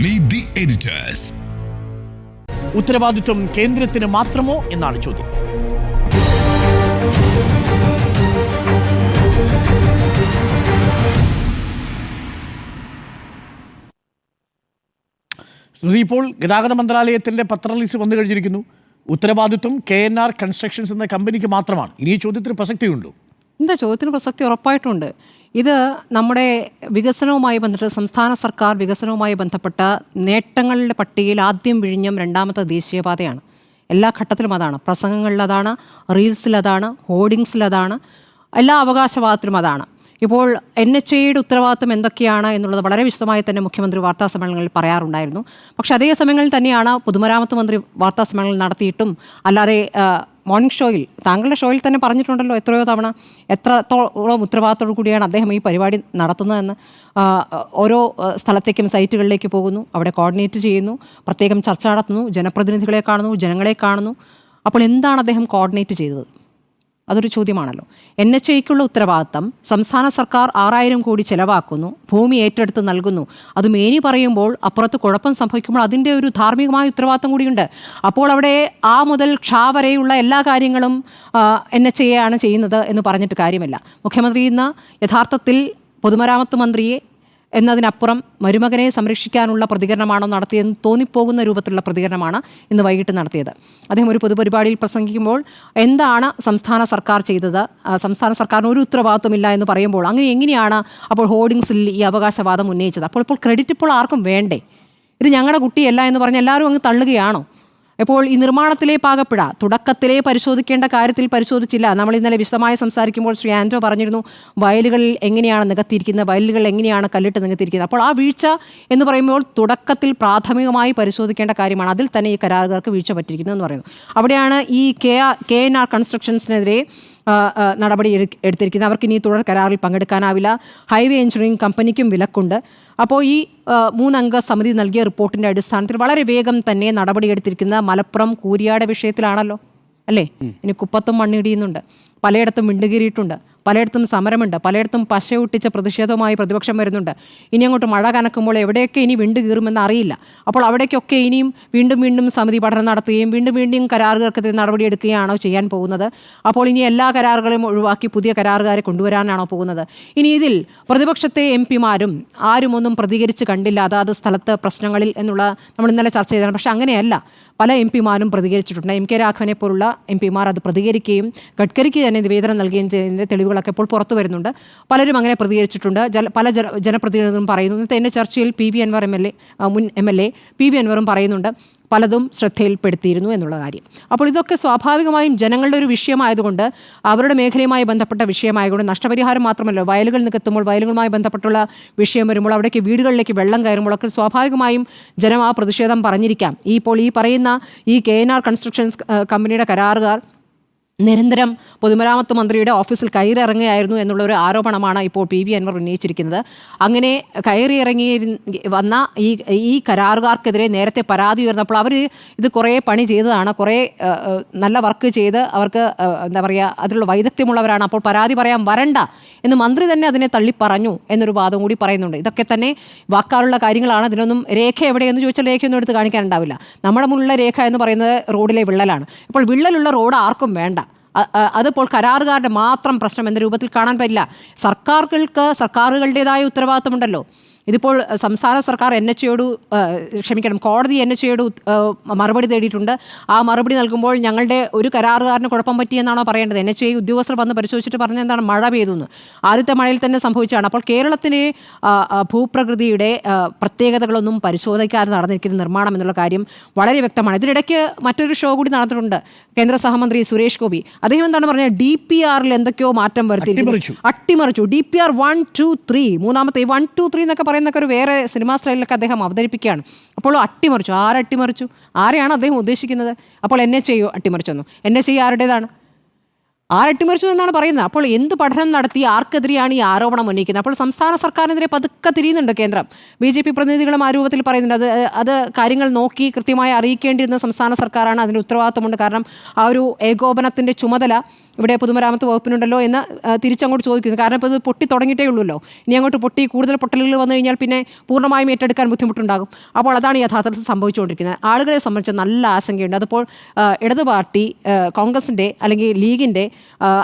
Meet the editors. ഉത്തരവാദിത്വം കേന്ദ്രത്തിന് മാത്രമോ എന്നാണ് ചോദ്യം. ഇപ്പോൾ ഗതാഗത മന്ത്രാലയത്തിന്റെ പത്രറിലീസ് വന്നു കഴിഞ്ഞിരിക്കുന്നു. ഉത്തരവാദിത്വം KNR കൺസ്ട്രക്ഷൻസ് എന്ന കമ്പനിക്ക് മാത്രമാണ്. ഇനി ഈ ചോദ്യത്തിന് പ്രസക്തിയുണ്ടോ? എന്താ ചോദ്യത്തിന് പ്രസക്തി ഉറപ്പായിട്ടുണ്ട്. ഇത് നമ്മുടെ വികസനവുമായി ബന്ധപ്പെട്ട് സംസ്ഥാന സർക്കാർ വികസനവുമായി ബന്ധപ്പെട്ട നേട്ടങ്ങളുടെ പട്ടികയിൽ ആദ്യം വിഴിഞ്ഞം രണ്ടാമത്തെ ദേശീയപാതയാണ്. എല്ലാ ഘട്ടത്തിലും അതാണ്. പ്രസംഗങ്ങളിലതാണ്, റീൽസിലതാണ്, ഹോർഡിങ്സിലതാണ്, എല്ലാ അവകാശവാദത്തിലും അതാണ്. ഇപ്പോൾ NHAIയുടെ ഉത്തരവാദിത്വം എന്തൊക്കെയാണ് എന്നുള്ളത് വളരെ വിശദമായി തന്നെ മുഖ്യമന്ത്രി വാർത്താ സമ്മേളനങ്ങളിൽ പറയാറുണ്ടായിരുന്നു. പക്ഷേ അതേ സമയങ്ങളിൽ തന്നെയാണ് പൊതുമരാമത്ത് മന്ത്രി വാർത്താ സമ്മേളനങ്ങൾ നടത്തിയിട്ടും അല്ലാതെ മോർണിംഗ് ഷോയിൽ, താങ്കളുടെ ഷോയിൽ തന്നെ പറഞ്ഞിട്ടുണ്ടല്ലോ എത്രയോ തവണ എത്രത്തോളം ഉത്തരവാദിത്തോടു കൂടിയാണ് അദ്ദേഹം ഈ പരിപാടി നടത്തുന്നതെന്ന്. ഓരോ സ്ഥലത്തേക്കും സൈറ്റുകളിലേക്ക് പോകുന്നു, അവിടെ കോർഡിനേറ്റ് ചെയ്യുന്നു, പ്രത്യേകം ചർച്ച നടത്തുന്നു, ജനപ്രതിനിധികളെ കാണുന്നു, ജനങ്ങളെ കാണുന്നു. അപ്പോൾ എന്താണ് അദ്ദേഹം കോർഡിനേറ്റ് ചെയ്തത്? അതൊരു ചോദ്യമാണല്ലോ. NHAIക്കുള്ള ഉത്തരവാദിത്തം സംസ്ഥാന സർക്കാർ 6000 കോടി ചെലവാക്കുന്നു, ഭൂമി ഏറ്റെടുത്ത് നൽകുന്നു. അത് മേനി പറയുമ്പോൾ അപ്പുറത്ത് കുഴപ്പം സംഭവിക്കുമ്പോൾ അതിൻ്റെ ഒരു ധാർമ്മികമായ ഉത്തരവാദിത്തം കൂടിയുണ്ട്. അപ്പോൾ അവിടെ ആ മുതൽ ക്ഷ വരെയുള്ള എല്ലാ കാര്യങ്ങളും NHAI ആണ് ചെയ്യുന്നത് എന്ന് പറഞ്ഞിട്ട് കാര്യമില്ല. മുഖ്യമന്ത്രി ഇന്ന് യഥാർത്ഥത്തിൽ പൊതുമരാമത്ത് മന്ത്രിയെ എന്നതിനപ്പുറം മരുമകനെ സംരക്ഷിക്കാനുള്ള പ്രതികരണമാണോ നടത്തിയെന്ന് തോന്നിപ്പോകുന്ന രൂപത്തിലുള്ള പ്രതികരണമാണ് ഇന്ന് വൈകിട്ട് നടത്തിയത്. അദ്ദേഹം ഒരു പൊതുപരിപാടിയിൽ പ്രസംഗിക്കുമ്പോൾ എന്താണ് സംസ്ഥാന സർക്കാർ ചെയ്തത്, സംസ്ഥാന സർക്കാരിന് ഒരു ഉത്തരവാദിത്വമില്ല എന്ന് പറയുമ്പോൾ അങ്ങനെ എങ്ങനെയാണ് അപ്പോൾ ഹോർഡിങ്സിൽ ഈ അവകാശവാദം ഉന്നയിച്ചത്? അപ്പോൾ ക്രെഡിറ്റ് ഇപ്പോൾ ആർക്കും വേണ്ടേ? ഇത് ഞങ്ങളുടെ കുട്ടിയല്ല എന്ന് പറഞ്ഞ് എല്ലാവരും അങ്ങ് തള്ളുകയാണോ? ഇപ്പോൾ ഈ നിർമ്മാണത്തിലെ പാകപ്പിഴ തുടക്കത്തിലേ പരിശോധിക്കേണ്ട കാര്യത്തിൽ പരിശോധിച്ചില്ല. നമ്മൾ ഇന്നലെ വിശദമായി സംസാരിക്കുമ്പോൾ ശ്രീ ആൻഡ്രോ പറഞ്ഞിരുന്നു വയലുകളിൽ എങ്ങനെയാണ് നികത്തിയിരിക്കുന്നത്, വയലുകൾ എങ്ങനെയാണ് കല്ലിട്ട് നികത്തിയിരിക്കുന്നത്. അപ്പോൾ ആ വീഴ്ച എന്ന് പറയുമ്പോൾ തുടക്കത്തിൽ പ്രാഥമികമായി പരിശോധിക്കേണ്ട കാര്യമാണ്. അതിൽ തന്നെ ഈ കരാറുകാർക്ക് വീഴ്ച പറ്റിയിരിക്കുന്നു എന്ന് പറയുന്നു. അവിടെയാണ് ഈ KNR കൺസ്ട്രക്ഷൻസിനെതിരെ നടപടി എടുത്തിരിക്കുന്നത്. അവർക്ക് ഇനി തുടർ കരാറിൽ പങ്കെടുക്കാനാവില്ല. ഹൈവേ എഞ്ചിനീയറിംഗ് കമ്പനിക്കും വിലക്കുണ്ട്. അപ്പോൾ ഈ 3 അംഗ സമിതി നൽകിയ റിപ്പോർട്ടിൻ്റെ അടിസ്ഥാനത്തിൽ വളരെ വേഗം തന്നെ നടപടിയെടുത്തിരിക്കുന്ന മലപ്പുറം കൂരിയാട് വിഷയത്തിലാണല്ലോ അല്ലേ? ഇനി കുപ്പത്തും മണ്ണിടിയുന്നുണ്ട്, പലയിടത്തും വിണ്ടുകീറിയിട്ടുണ്ട്, പലയിടത്തും സമരമുണ്ട്, പലയിടത്തും പശയൊട്ടിച്ച പ്രതിഷേധവുമായി പ്രതിപക്ഷം വരുന്നുണ്ട്. ഇനി അങ്ങോട്ട് മഴ കനക്കുമ്പോൾ എവിടെയൊക്കെ ഇനി വിണ്ടു കീറുമെന്ന് അറിയില്ല. അപ്പോൾ അവിടേക്കൊക്കെ ഇനിയും വീണ്ടും സമിതി പഠനം നടത്തുകയും വീണ്ടും കരാറുകാർക്കെതിരെ നടപടിയെടുക്കുകയാണോ ചെയ്യാൻ പോകുന്നത്? അപ്പോൾ ഇനി എല്ലാ കരാറുകളും ഒഴിവാക്കി പുതിയ കരാറുകാരെ കൊണ്ടുവരാനാണോ പോകുന്നത്? ഇനി ഇതിൽ പ്രതിപക്ഷത്തെ MP-മാരും ആരും ഒന്നും പ്രതികരിച്ച് കണ്ടില്ല അതാത് സ്ഥലത്ത് പ്രശ്നങ്ങളിൽ എന്നുള്ള നമ്മൾ ഇന്നലെ ചർച്ച ചെയ്തതാണ്. പക്ഷെ അങ്ങനെയല്ല, പല MP-മാരും പ്രതികരിച്ചിട്ടുണ്ട്. MK രാഘവനെ പോലുള്ള MP-മാർ അത് പ്രതികരിക്കുകയും ഗഡ്കരിക്ക് തന്നെ നിവേദനം നൽകുകയും ചെയ്യുന്നതിൻ്റെ തെളിവുകളൊക്കെ ഇപ്പോൾ പുറത്തു വരുന്നുണ്ട്. പലരും അങ്ങനെ പ്രതികരിച്ചിട്ടുണ്ട്. പല ജനപ്രതിനിധികളും പറയുന്നു. ഇന്നത്തെ എൻ്റെ ചർച്ചയിൽ PV അൻവർ മുൻ MLA PV അൻവറും പറയുന്നുണ്ട് പലതും ശ്രദ്ധയിൽപ്പെടുത്തിയിരുന്നു എന്നുള്ള കാര്യം. അപ്പോൾ ഇതൊക്കെ സ്വാഭാവികമായും ജനങ്ങളുടെ ഒരു വിഷയമായതുകൊണ്ട്, അവരുടെ മേഖലയുമായി ബന്ധപ്പെട്ട വിഷയമായതുകൊണ്ട്, നഷ്ടപരിഹാരം മാത്രമല്ല വയലുകൾ നികത്തുമ്പോൾ വയലുകളുമായി ബന്ധപ്പെട്ടുള്ള വിഷയം വരുമ്പോൾ അവിടേക്ക് വീടുകളിലേക്ക് വെള്ളം കയറുമ്പോഴൊക്കെ സ്വാഭാവികമായും ജനം ആ പ്രതിഷേധം പറഞ്ഞിരിക്കാം. ഇപ്പോൾ ഈ പറയുന്ന ഈ KNR കൺസ്ട്രക്ഷൻസ് കമ്പനിയുടെ കരാറുകാർ നിരന്തരം പൊതുമരാമത്ത് മന്ത്രിയുടെ ഓഫീസിൽ കയറിയിറങ്ങുകയായിരുന്നു എന്നുള്ള ഒരു ആരോപണമാണ് ഇപ്പോൾ PV അൻവർ ഉന്നയിച്ചിരിക്കുന്നത്. അങ്ങനെ കയറിയിറങ്ങി വന്ന ഈ കരാറുകാർക്കെതിരെ നേരത്തെ പരാതി ഉയർന്നപ്പോൾ അവർ ഇത് കുറേ പണി ചെയ്തതാണ്, കുറേ നല്ല വർക്ക് ചെയ്ത് അവർക്ക് എന്താ പറയുക അതിലുള്ള വൈദഗ്ധ്യമുള്ളവരാണ്, അപ്പോൾ പരാതി പറയാൻ വരണ്ട എന്ന് മന്ത്രി തന്നെ അതിനെ തള്ളിപ്പറഞ്ഞു എന്നൊരു വാദം കൂടി പറയുന്നുണ്ട്. ഇതൊക്കെ തന്നെ വാക്കാലുള്ള കാര്യങ്ങളാണ്. ഇതിനൊന്നും രേഖ എവിടെയെന്ന് ചോദിച്ചാൽ രേഖയൊന്നും എടുത്ത് കാണിക്കാനുണ്ടാവില്ല. നമ്മുടെ മുന്നിലുള്ള രേഖ എന്ന് പറയുന്നത് റോഡിലെ വിള്ളലാണ്. ഇപ്പോൾ വിള്ളലുള്ള റോഡ് ആർക്കും വേണ്ട. അതിപ്പോൾ കരാറുകാരുടെ മാത്രം പ്രശ്നം എന്ന രൂപത്തിൽ കാണാൻ പറ്റില്ല. സർക്കാരുകളുടേതായ ഉത്തരവാദിത്തമുണ്ടല്ലോ. ഇതിപ്പോൾ സംസ്ഥാന സർക്കാർ കോടതി NHAIയോട് മറുപടി തേടിയിട്ടുണ്ട്. ആ മറുപടി നൽകുമ്പോൾ ഞങ്ങളുടെ ഒരു കരാറുകാരന് കുഴപ്പം പറ്റിയെന്നാണോ പറയേണ്ടത്? NHAI ഉദ്യോഗസ്ഥർ വന്ന് പരിശോധിച്ചിട്ട് പറഞ്ഞ എന്താണ് മഴ പെയ്തുന്ന്. ആദ്യത്തെ മഴയിൽ തന്നെ സംഭവിച്ചതാണ്. അപ്പോൾ കേരളത്തിലെ ഭൂപ്രകൃതിയുടെ പ്രത്യേകതകളൊന്നും പരിശോധിക്കാതെ നടന്നിരിക്കുന്ന നിർമ്മാണം എന്നുള്ള കാര്യം വളരെ വ്യക്തമാണ്. ഇതിനിടയ്ക്ക് മറ്റൊരു ഷോ കൂടി നടന്നിട്ടുണ്ട്. കേന്ദ്ര സഹമന്ത്രി സുരേഷ് ഗോപി അദ്ദേഹം എന്താണ് പറഞ്ഞത്? DPRൽ എന്തൊക്കെയോ മാറ്റം വരുത്തിയിരിക്കുന്നു, അട്ടിമറിച്ചു. DPR 1, 2, 3 മൂന്നാമത്തെ 1, 2, 3 എന്നൊക്കെ പറയുന്നൊക്കെ ഒരു വേറെ സിനിമാ സ്റ്റൈലിലൊക്കെ അദ്ദേഹം അവതരിപ്പിക്കുകയാണ്. അപ്പോൾ അട്ടിമറിച്ചു. ആരട്ടിമറിച്ചു? ആരെയാണ് അദ്ദേഹം ഉദ്ദേശിക്കുന്നത്? അപ്പോൾ NHAI അട്ടിമറിച്ചെന്നു. NHAI ആരുടേതാണ്? ആരട്ടിമറിച്ചു എന്നാണ് പറയുന്നത്. അപ്പോൾ എന്ത് പഠനം നടത്തി ആർക്കെതിരെയാണ് ഈ ആരോപണം ഉന്നയിക്കുന്നത്? അപ്പോൾ സംസ്ഥാന സർക്കാരിനെതിരെ പതുക്കെ തിരിയുന്നുണ്ട് കേന്ദ്രം. BJP പ്രതിനിധികളും ആ രൂപത്തിൽ പറയുന്നുണ്ട്. അത് കാര്യങ്ങൾ നോക്കി കൃത്യമായി അറിയിക്കേണ്ടിയിരുന്ന സംസ്ഥാന സർക്കാരാണ്, അതിന് ഉത്തരവാദിത്തമുണ്ട്. കാരണം ആ ഒരു ഏകോപനത്തിൻ്റെ ചുമതല ഇവിടെ പൊതുമരാമത്ത് വകുപ്പിനുണ്ടല്ലോ എന്ന് തിരിച്ചങ്ങോട്ട് ചോദിക്കുന്നു. കാരണം ഇപ്പോൾ ഇത് പൊട്ടി തുടങ്ങിയിട്ടേ ഉള്ളൂല്ലോ. ഇനി അങ്ങോട്ട് കൂടുതൽ പൊട്ടലുകൾ വന്നു കഴിഞ്ഞാൽ പിന്നെ പൂർണ്ണമായും ഏറ്റെടുക്കാൻ ബുദ്ധിമുട്ടുണ്ടാകും. അപ്പോൾ അതാണ് യഥാർത്ഥത്തിൽ സംഭവിച്ചുകൊണ്ടിരിക്കുന്നത്. ആളുകളെ സംബന്ധിച്ച് നല്ല ആശങ്കയുണ്ട്. അതിപ്പോൾ ഇടത് പാർട്ടി, കോൺഗ്രസിൻ്റെ അല്ലെങ്കിൽ ലീഗിൻ്റെ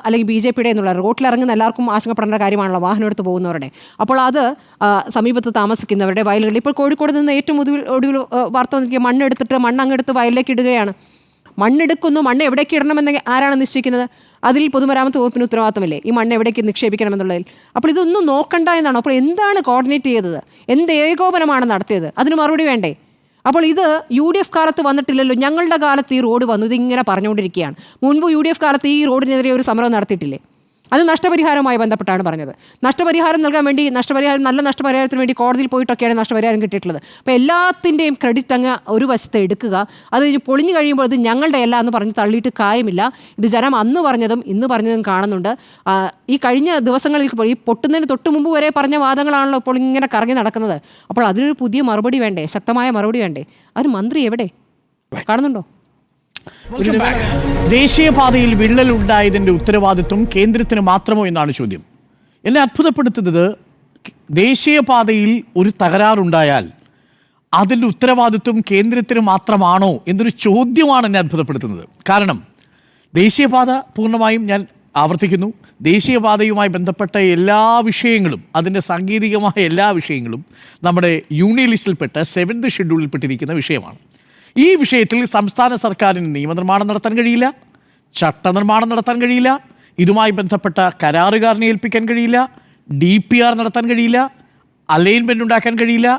അല്ലെങ്കിൽ BJPയുടെ എന്നുള്ള റോട്ടിലിറങ്ങുന്ന എല്ലാവർക്കും ആശങ്കപ്പെടേണ്ട കാര്യമാണല്ലോ, വാഹനം എടുത്ത് പോകുന്നവരുടെ. അപ്പോൾ അത് സമീപത്ത് താമസിക്കുന്നവരുടെ വയലുകളിൽ ഇപ്പോൾ കോഴിക്കോട് നിന്ന് ഏറ്റവും ഒടുവിൽ വാർത്ത വന്നിരിക്കുക, മണ്ണെടുത്തിട്ട് മണ്ണങ്ങെടുത്ത് വയലിലേക്ക് ഇടുകയാണ്. മണ്ണെടുക്കുന്നു, മണ്ണ് എവിടേക്ക് ഇടണമെന്ന് ആരാണ് നിശ്ചയിക്കുന്നത്? അതിൽ പൊതുമരാമത്ത് വകുപ്പിന് ഉത്തരവാദിത്തമില്ലേ ഈ മണ്ണ് എവിടേക്ക് നിക്ഷേപിക്കണമെന്നുള്ളതിൽ? അപ്പോൾ ഇതൊന്നും നോക്കണ്ട എന്നാണ്. അപ്പോൾ എന്താണ് കോർഡിനേറ്റ് ചെയ്തത്? എന്ത് ഏകോപനമാണ് നടത്തിയത്? അതിന് മറുപടി വേണ്ടേ? അപ്പോൾ ഇത് UDF കാലത്ത് വന്നിട്ടില്ലല്ലോ. ഞങ്ങളുടെ കാലത്ത് ഈ റോഡ് വന്നു, ഇതിങ്ങനെ പറഞ്ഞുകൊണ്ടിരിക്കുകയാണ്. മുൻപ് UDF കാലത്ത് ഈ റോഡിനെതിരെ ഒരു സമരം നടത്തിയിട്ടില്ലേ? അത് നഷ്ടപരിഹാരവുമായി ബന്ധപ്പെട്ടാണ് പറഞ്ഞത്. നഷ്ടപരിഹാരം നൽകാൻ വേണ്ടി നല്ല നഷ്ടപരിഹാരത്തിന് വേണ്ടി കോടതിയിൽ പോയിട്ടൊക്കെയാണ് നഷ്ടപരിഹാരം കിട്ടിയിട്ടുള്ളത്. അപ്പോൾ എല്ലാത്തിൻ്റെയും ക്രെഡിറ്റ് അങ്ങ് ഒരു വശത്ത് എടുക്കുക. അത് പൊളിഞ്ഞു കഴിയുമ്പോൾ ഇത് ഞങ്ങളുടെ അല്ല എന്ന് പറഞ്ഞ് തള്ളിയിട്ട് കാര്യമില്ല. ഇത് ജനം അന്ന് പറഞ്ഞതും ഇന്ന് പറഞ്ഞതും കാണുന്നുണ്ട്. ഈ കഴിഞ്ഞ ദിവസങ്ങളിൽ ഈ പൊട്ടുന്നതിന് തൊട്ട് മുമ്പ് വരെ പറഞ്ഞ വാദങ്ങളാണല്ലോ ഇപ്പോൾ ഇങ്ങനെ കറങ്ങി നടക്കുന്നത്. അപ്പോൾ അതിനൊരു പുതിയ മറുപടി വേണ്ടേ? ശക്തമായ മറുപടി വേണ്ടേ? അതിന് മന്ത്രി എവിടെ? കാണുന്നുണ്ടോ? ദേശീയപാതയിൽ വിള്ളലുണ്ടായതിൻ്റെ ഉത്തരവാദിത്വം കേന്ദ്രത്തിന് മാത്രമോ എന്നാണ് ചോദ്യം. എന്നെ അത്ഭുതപ്പെടുത്തുന്നത്, ദേശീയപാതയിൽ ഒരു തകരാറുണ്ടായാൽ അതിൻ്റെ ഉത്തരവാദിത്വം കേന്ദ്രത്തിന് മാത്രമാണോ എന്നൊരു ചോദ്യമാണ് എന്നെ അത്ഭുതപ്പെടുത്തുന്നത്. കാരണം ദേശീയപാത പൂർണ്ണമായും, ഞാൻ ആവർത്തിക്കുന്നു, ദേശീയപാതയുമായി ബന്ധപ്പെട്ട എല്ലാ വിഷയങ്ങളും, അതിൻ്റെ സാങ്കേതികമായ എല്ലാ വിഷയങ്ങളും നമ്മുടെ യൂണിയൻ ലിസ്റ്റിൽപ്പെട്ട 7th ഷെഡ്യൂളിൽപ്പെട്ടിരിക്കുന്ന വിഷയമാണ്. ഈ വിഷയത്തിൽ സംസ്ഥാന സർക്കാരിന് നിയമനിർമ്മാണം നടത്താൻ കഴിയില്ല, ചട്ടനിർമ്മാണം നടത്താൻ കഴിയില്ല, ഇതുമായി ബന്ധപ്പെട്ട കരാറുകാരനെ ഏൽപ്പിക്കാൻ കഴിയില്ല, DPR നടത്താൻ കഴിയില്ല, അലൈൻമെൻറ്റ് ഉണ്ടാക്കാൻ കഴിയില്ല,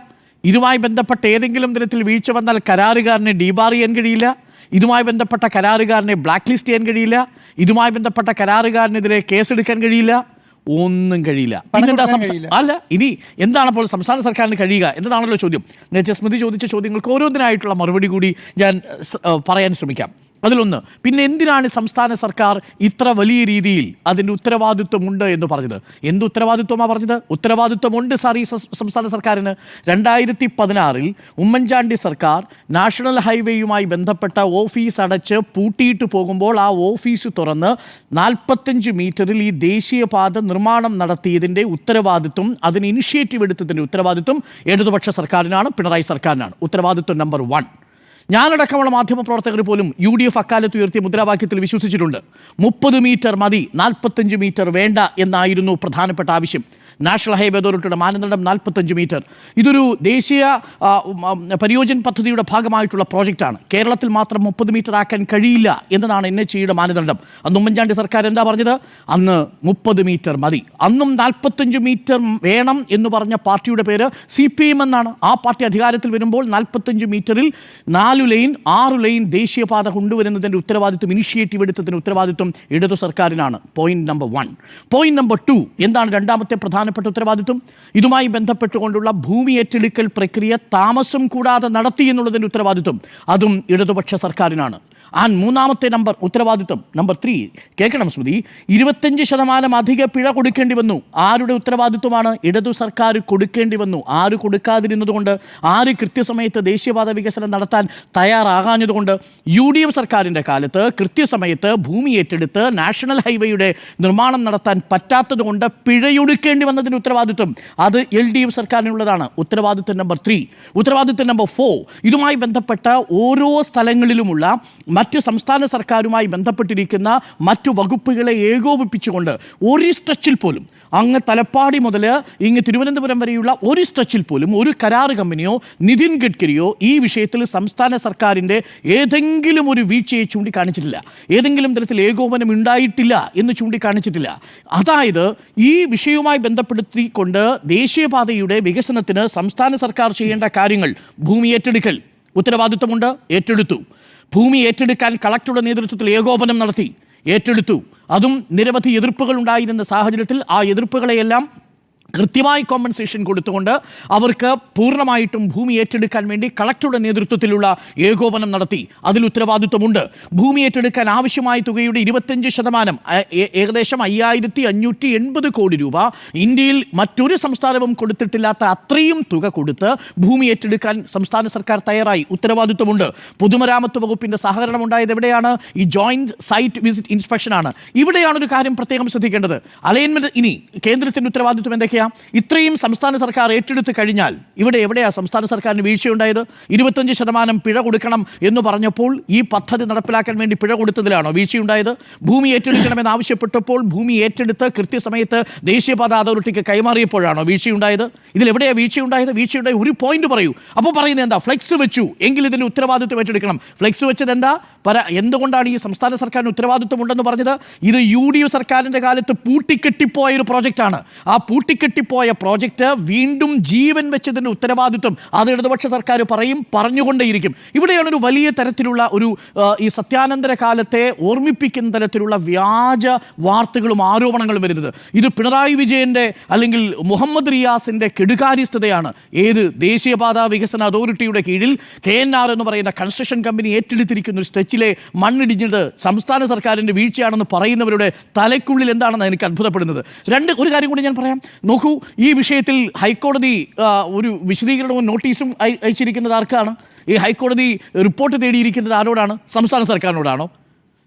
ഇതുമായി ബന്ധപ്പെട്ട ഏതെങ്കിലും തരത്തിൽ വീഴ്ച വന്നാൽ കരാറുകാരനെ ഡീബാർ ചെയ്യാൻ കഴിയില്ല, ഇതുമായി ബന്ധപ്പെട്ട കരാറുകാരനെ ബ്ലാക്ക് ലിസ്റ്റ് ചെയ്യാൻ കഴിയില്ല, ഇതുമായി ബന്ധപ്പെട്ട കരാറുകാരനെതിരെ കേസെടുക്കാൻ കഴിയില്ല, ഒന്നും കഴിയില്ല. അല്ല, ഇനി എന്താണ് അപ്പോൾ സംസ്ഥാന സർക്കാരിന് കഴിയുക എന്നതാണല്ലോ ചോദ്യം. നേരത്തെ സ്മൃതി ചോദിച്ച ചോദ്യങ്ങൾക്ക് ഓരോന്നിനായിട്ടുള്ള മറുപടി കൂടി ഞാൻ പറയാൻ ശ്രമിക്കാം. അതിലൊന്ന്, പിന്നെ എന്തിനാണ് സംസ്ഥാന സർക്കാർ ഇത്ര വലിയ രീതിയിൽ അതിൻ്റെ ഉത്തരവാദിത്വമുണ്ട് എന്ന് പറഞ്ഞത്? എന്ത് ഉത്തരവാദിത്വമാണ് പറഞ്ഞത്? ഉത്തരവാദിത്വമുണ്ട് സാർ ഈ സംസ്ഥാന സർക്കാരിന്. 2016 ഉമ്മൻചാണ്ടി സർക്കാർ നാഷണൽ ഹൈവേയുമായി ബന്ധപ്പെട്ട ഓഫീസ് അടച്ച് പൂട്ടിയിട്ട് പോകുമ്പോൾ ആ ഓഫീസ് തുറന്ന് 45 മീറ്ററിൽ ഈ ദേശീയപാത നിർമ്മാണം നടത്തിയതിൻ്റെ ഉത്തരവാദിത്വം, അതിന് ഇനിഷ്യേറ്റീവ് എടുത്തതിൻ്റെ ഉത്തരവാദിത്വം ഇടതുപക്ഷ സർക്കാരിനാണ്, പിണറായി സർക്കാരിനാണ്. ഉത്തരവാദിത്വം നമ്പർ 1. ഞാനടക്കമുള്ള മാധ്യമപ്രവർത്തകർ പോലും UDF അക്കാലത്ത് ഉയർത്തിയ മുദ്രാവാക്യത്തിൽ വിശ്വസിച്ചിട്ടുണ്ട്. 30 മീറ്റർ മതി, 45 മീറ്റർ വേണ്ട എന്നായിരുന്നു പ്രധാനപ്പെട്ട ആവശ്യം. നാഷണൽ ഹൈവേ അതോറിറ്റിയുടെ മാനദണ്ഡം 45 മീറ്റർ. ഇതൊരു ദേശീയ പരിയോജന പദ്ധതിയുടെ ഭാഗമായിട്ടുള്ള പ്രോജക്റ്റാണ്. കേരളത്തിൽ മാത്രം 30 മീറ്റർ ആക്കാൻ കഴിയില്ല എന്നതാണ് NHAIയുടെ മാനദണ്ഡം. അന്ന് ഉമ്മൻചാണ്ടി സർക്കാർ എന്താ പറഞ്ഞത്? അന്ന് 30 മീറ്റർ മതി. അന്നും 45 മീറ്റർ വേണം എന്ന് പറഞ്ഞ പാർട്ടിയുടെ പേര് CPM എന്നാണ്. ആ പാർട്ടി അധികാരത്തിൽ വരുമ്പോൾ 45 മീറ്ററിൽ 4 ലൈൻ 6 ലൈൻ ദേശീയപാത കൊണ്ടുവരുന്നതിൻ്റെ ഉത്തരവാദിത്വം, ഇനിഷ്യേറ്റീവ് എടുത്തതിൻ്റെ ഉത്തരവാദിത്വം ഇടതു സർക്കാരിനാണ്. Point number 1. പോയിന്റ് നമ്പർ 2, എന്താണ് രണ്ടാമത്തെ പ്രധാനപ്പെട്ട ഉത്തരവാദിത്വം? ഇതുമായി ബന്ധപ്പെട്ടുകൊണ്ടുള്ള ഭൂമി ഏറ്റെടുക്കൽ പ്രക്രിയ താമസം കൂടാതെ നടത്തി എന്നുള്ളതിൻ്റെ ഉത്തരവാദിത്വം അതും ഇടതുപക്ഷ സർക്കാരിനാണ്. മൂന്നാമത്തെ ഉത്തരവാദിത്വം നമ്പർ 3 കേൾക്കണം സ്മൃതി. 25% അധിക പിഴ കൊടുക്കേണ്ടി വന്നു. ആരുടെ ഉത്തരവാദിത്വമാണ്? ഇടതു സർക്കാർ കൊടുക്കേണ്ടി വന്നു. ആര് കൊടുക്കാതിരുന്നതുകൊണ്ട്, ആര് കൃത്യസമയത്ത് ദേശീയപാത വികസനം നടത്താൻ തയ്യാറാകാഞ്ഞതുകൊണ്ട്, UDF സർക്കാരിൻ്റെ കാലത്ത് കൃത്യസമയത്ത് ഭൂമി ഏറ്റെടുത്ത് നാഷണൽ ഹൈവേയുടെ നിർമ്മാണം നടത്താൻ പറ്റാത്തതുകൊണ്ട് പിഴയൊടുക്കേണ്ടി വന്നതിൻ്റെ ഉത്തരവാദിത്വം അത് LDF സർക്കാരിനുള്ളതാണ്. ഉത്തരവാദിത്വം നമ്പർ 3. ഉത്തരവാദിത്വം നമ്പർ 4, ഇതുമായി ബന്ധപ്പെട്ട ഓരോ സ്ഥലങ്ങളിലുമുള്ള മറ്റ് സംസ്ഥാന സർക്കാരുമായി ബന്ധപ്പെട്ടിരിക്കുന്ന മറ്റു വകുപ്പുകളെ ഏകോപിപ്പിച്ചുകൊണ്ട് ഒരു സ്ട്രെച്ചിൽ പോലും, അങ്ങ് തലപ്പാടി മുതൽ ഇങ്ങ് തിരുവനന്തപുരം വരെയുള്ള ഒരു സ്ട്രെച്ചിൽ പോലും ഒരു കരാറ് കമ്പനിയോ നിതിൻ ഗഡ്കരിയോ ഈ വിഷയത്തിൽ സംസ്ഥാന സർക്കാരിൻ്റെ ഏതെങ്കിലും ഒരു വീഴ്ചയെ ചൂണ്ടിക്കാണിച്ചിട്ടില്ല. ഏതെങ്കിലും തരത്തിൽ ഏകോപനം ഉണ്ടായിട്ടില്ല എന്ന് ചൂണ്ടിക്കാണിച്ചിട്ടില്ല. അതായത് ഈ വിഷയവുമായി ബന്ധപ്പെടുത്തിക്കൊണ്ട് ദേശീയപാതയുടെ വികസനത്തിന് സംസ്ഥാന സർക്കാർ ചെയ്യേണ്ട കാര്യങ്ങൾ, ഭൂമി ഏറ്റെടുക്കൽ ഉത്തരവാദിത്വമുണ്ട്, ഏറ്റെടുത്തു. ഭൂമി ഏറ്റെടുക്കാൻ കളക്ടറുടെ നേതൃത്വത്തിൽ ഏകോപനം നടത്തി, ഏറ്റെടുത്തു. അതും നിരവധി എതിർപ്പുകൾ ഉണ്ടായിരുന്ന സാഹചര്യത്തിൽ ആ എതിർപ്പുകളെയെല്ലാം കൃത്യമായി കോമ്പൻസേഷൻ കൊടുത്തുകൊണ്ട് അവർക്ക് പൂർണ്ണമായിട്ടും ഭൂമി ഏറ്റെടുക്കാൻ വേണ്ടി കളക്ടറുടെ നേതൃത്വത്തിലുള്ള ഏകോപനം നടത്തി. അതിൽ ഉത്തരവാദിത്വമുണ്ട്. ഭൂമി ഏറ്റെടുക്കാൻ ആവശ്യമായ തുകയുടെ 25%, ഏകദേശം 5580 കോടി രൂപ ഇന്ത്യയിൽ മറ്റൊരു സംസ്ഥാനവും കൊടുത്തിട്ടില്ലാത്ത അത്രയും തുക കൊടുത്ത് ഭൂമി ഏറ്റെടുക്കാൻ സംസ്ഥാന സർക്കാർ തയ്യാറായി. ഉത്തരവാദിത്വമുണ്ട്. പൊതുമരാമത്ത് വകുപ്പിന്റെ സഹകരണം ഉണ്ടായത് എവിടെയാണ്? ഈ ജോയിന്റ് സൈറ്റ് വിസിറ്റ് ഇൻസ്പെക്ഷനാണ്. ഇവിടെയാണ് ഒരു കാര്യം പ്രത്യേകം ശ്രദ്ധിക്കേണ്ടത്. അലൈൻമെന്റ് ഇനി കേന്ദ്രത്തിന്റെ ഉത്തരവാദിത്വം എന്തൊക്കെയാണ്? ഇത്രയും സംസ്ഥാന സർക്കാർ ഏറ്റെടുത്ത് കഴിഞ്ഞാൽ ഇവിടെ എവിടെയാണ് സംസ്ഥാന സർക്കാരിന് വീഴ്ചയുണ്ടായത്? 25% പിഴ കൊടുക്കണം എന്ന് പറഞ്ഞപ്പോൾ ഈ പദ്ധതി നടപ്പിലാക്കാൻ വേണ്ടി പിഴ കൊടുത്തതിലാണോ വീഴ്ചയുണ്ടായത്? ഭൂമി ഏറ്റെടുക്കണമെന്ന് ആവശ്യപ്പെട്ടപ്പോൾ ഭൂമി ഏറ്റെടുത്ത് കൃത്യസമയത്ത് ദേശീയപാത അതോറിറ്റിക്ക് കൈമാറിയപ്പോഴാണോ വീഴ്ചയുണ്ടായത്? ഇതിലെവിടെയാണ് വീഴ്ചയുണ്ടായത്? വീഴ്ചയുണ്ടായ ഒരു പോയിന്റ് പറയൂ. അപ്പോൾ പറയുന്നത് എന്താ? ഫ്ലെക്സ് വെച്ചു എങ്കിൽ ഇതിന്റെ ഉത്തരവാദിത്വം ഏറ്റെടുക്കണം. ഫ്ലെക്സ് വെച്ചത് എന്താ? എന്തുകൊണ്ടാണ് ഈ സംസ്ഥാന സർക്കാരിന് ഉത്തരവാദിത്വം ഉണ്ടെന്ന് പറഞ്ഞത്? ഇത് UDF സർക്കാരിന്റെ കാലത്ത് പൂട്ടിക്കെട്ടിപ്പോയ ഒരു പ്രോജക്റ്റാണ്. ആ പൂട്ടിക്കെട്ടിപ്പോയ പ്രോജക്റ്റ് വീണ്ടും ജീവൻ വെച്ചതിന്റെ ഉത്തരവാദിത്വം അത് ഇടതുപക്ഷ സർക്കാർ പറഞ്ഞുകൊണ്ടേയിരിക്കും. ഇവിടെയാണ് ഒരു വലിയ തരത്തിലുള്ള ഒരു ഈ സത്യാനന്തര കാലത്തെ ഓർമ്മിപ്പിക്കുന്ന തരത്തിലുള്ള വ്യാജ വാർത്തകളും ആരോപണങ്ങളും വരുന്നത്. ഇത് പിണറായി വിജയന്റെ അല്ലെങ്കിൽ മുഹമ്മദ് റിയാസിന്റെ കെടുകാര്യസ്ഥതയാണ്. ഏത് ദേശീയപാത വികസന അതോറിറ്റിയുടെ കീഴിൽ KNR എന്ന് പറയുന്ന കൺസ്ട്രക്ഷൻ കമ്പനി ഏറ്റെടുത്തിരിക്കുന്ന ഒരു സ്ട്രെച്ചിലെ മണ്ണിടിഞ്ഞത് സംസ്ഥാന സർക്കാരിന്റെ വീഴ്ചയാണെന്ന് പറയുന്നവരുടെ തലയ്ക്കുള്ളിൽ എന്താണെന്ന് എനിക്ക് അത്ഭുതപ്പെടുന്നത്. ഒരു കാര്യം കൂടി ഞാൻ പറയാം. നോക്കൂ, ഈ വിഷയത്തിൽ ഹൈക്കോടതി ഒരു വിശദീകരണവും നോട്ടീസും അയച്ചിരിക്കുന്നത് ആർക്കാണ്? ഈ ഹൈക്കോടതി റിപ്പോർട്ട് തേടിയിരിക്കുന്നത് ആരോടാണ്? സംസ്ഥാന സർക്കാരിനോടാണോ?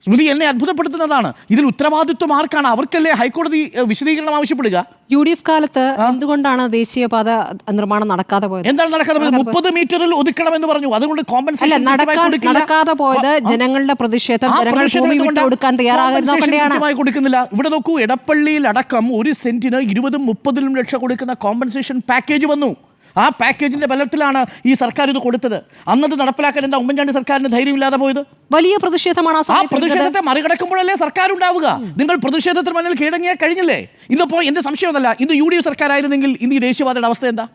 സ്മൃതി, എന്നെ അത്ഭുതപ്പെടുത്തുന്നതാണ്. ഇതിൽ ഉത്തരവാദിത്വം ആർക്കാണ്? അവർക്കല്ലേ ഹൈക്കോടതി വിശദീകരണം ആവശ്യപ്പെടുക? UDF കാലത്ത് എന്തുകൊണ്ടാണ് ദേശീയപാത നിർമ്മാണം നടക്കാതെ പോയത്? എന്താണ് നടക്കാതെ പോയത്? 30 മീറ്ററിൽ ഒതുക്കണമെന്ന് പറഞ്ഞു. അതുകൊണ്ട് കോമ്പൻസേഷൻ നടക്കാതെ പോയത് ജനങ്ങളുടെ പ്രതിഷേധം, ജനങ്ങൾ ഭൂമി വിട്ടുകൊടുക്കാൻ തയ്യാറാകുന്നതുകൊണ്ടാണ് കൊടുക്കുന്നില്ല. ഇവിടെ നോക്കൂ, എടപ്പള്ളിയിൽ അടക്കം 1 സെന്റിന് 20-30 ലക്ഷം കൊടുക്കുന്ന കോമ്പൻസേഷൻ പാക്കേജ് വന്നു. ആ പാക്കേജിന്റെ ബലത്തിലാണ് ഈ സർക്കാർ ഇത് കൊടുത്തത്. അന്നത് നടപ്പിലാക്കാൻ എന്താ ഉമ്മൻചാണ്ടി സർക്കാരിന് ധൈര്യമില്ലാതെ പോയത്? വലിയ പ്രതിഷേധമാണ്. ആ പ്രതിഷേധത്തെ മറികടക്കുമ്പോഴല്ലേ സർക്കാർ ഉണ്ടാവുക. നിങ്ങൾ പ്രതിഷേധത്തിന് മുന്നിൽ കീഴടങ്ങിയാൽ കഴിഞ്ഞില്ലേ? ഇന്നിപ്പോൾ എന്റെ സംശയമൊന്നുമല്ല, ഇന്ന് UDF സർക്കാരായിരുന്നെങ്കിൽ ഇന്ന് ഈ ദേശീയപാതയുടെ അവസ്ഥ എന്താ?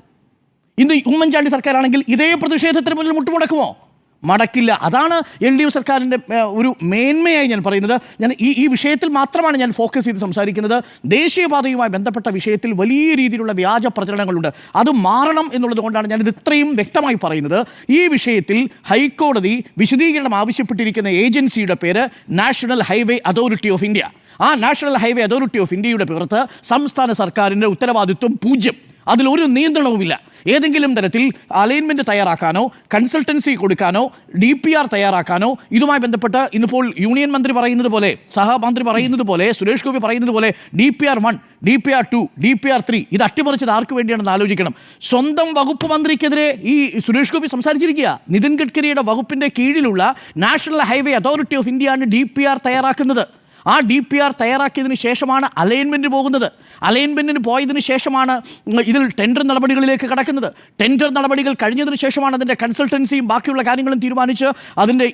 ഇന്ന് ഉമ്മൻചാണ്ടി സർക്കാരാണെങ്കിൽ ഇതേ പ്രതിഷേധത്തിന് മുന്നിൽ മുട്ടുമുടക്കുമോ? മടക്കില്ല. അതാണ് LDF സർക്കാരിൻ്റെ ഒരു മേന്മയായി ഞാൻ പറയുന്നത്. ഞാൻ ഈ വിഷയത്തിൽ മാത്രമാണ് ഞാൻ ഫോക്കസ് ചെയ്ത് സംസാരിക്കുന്നത്. ദേശീയപാതയുമായി ബന്ധപ്പെട്ട വിഷയത്തിൽ വലിയ രീതിയിലുള്ള വ്യാജ പ്രചരണങ്ങളുണ്ട്. അത് മാറണം എന്നുള്ളത് കൊണ്ടാണ് ഞാനിത് ഇത്രയും വ്യക്തമായി പറയുന്നത്. ഈ വിഷയത്തിൽ ഹൈക്കോടതി വിശദീകരണം ആവശ്യപ്പെട്ടിരിക്കുന്ന ഏജൻസിയുടെ പേര് national highway authority of India. ആ നാഷണൽ ഹൈവേ അതോറിറ്റി ഓഫ് ഇന്ത്യയുടെ പുറത്ത് സംസ്ഥാന സർക്കാരിൻ്റെ ഉത്തരവാദിത്വം 0. അതിലൊരു നിയന്ത്രണവുമില്ല. ഏതെങ്കിലും തരത്തിൽ അലൈൻമെൻറ്റ് തയ്യാറാക്കാനോ കൺസൾട്ടൻസി കൊടുക്കാനോ DPR തയ്യാറാക്കാനോ ഇതുമായി ബന്ധപ്പെട്ട് ഇന്നിപ്പോൾ യൂണിയൻ മന്ത്രി പറയുന്നത് പോലെ, സഹമന്ത്രി പറയുന്നത് പോലെ, സുരേഷ് ഗോപി പറയുന്നത് പോലെ DPR 1, DPR 2, DPR 3 ഇത് അട്ടിമറിച്ചത് ആർക്ക് വേണ്ടിയാണെന്ന് ആലോചിക്കണം. സ്വന്തം വകുപ്പ് മന്ത്രിക്കെതിരെ ഈ സുരേഷ് ഗോപി സംസാരിച്ചിരിക്കുക. നിതിൻ ഗഡ്കരിയുടെ വകുപ്പിൻ്റെ കീഴിലുള്ള നാഷണൽ ഹൈവേ അതോറിറ്റി ഓഫ് ഇന്ത്യയാണ് DPR തയ്യാറാക്കുന്നത്. ആ DPR തയ്യാറാക്കിയതിന് ശേഷമാണ് അലൈൻമെൻറ്റ് പോകുന്നത്. അലൈൻമെൻറ്റിന് പോയതിന് ശേഷമാണ് ഇതിൽ ടെൻഡർ നടപടികളിലേക്ക് കടക്കുന്നത്. ടെൻഡർ നടപടികൾ കഴിഞ്ഞതിന് ശേഷമാണ് അതിൻ്റെ കൺസൾട്ടൻസിയും ബാക്കിയുള്ള കാര്യങ്ങളും തീരുമാനിച്ച് അതിൻ്റെ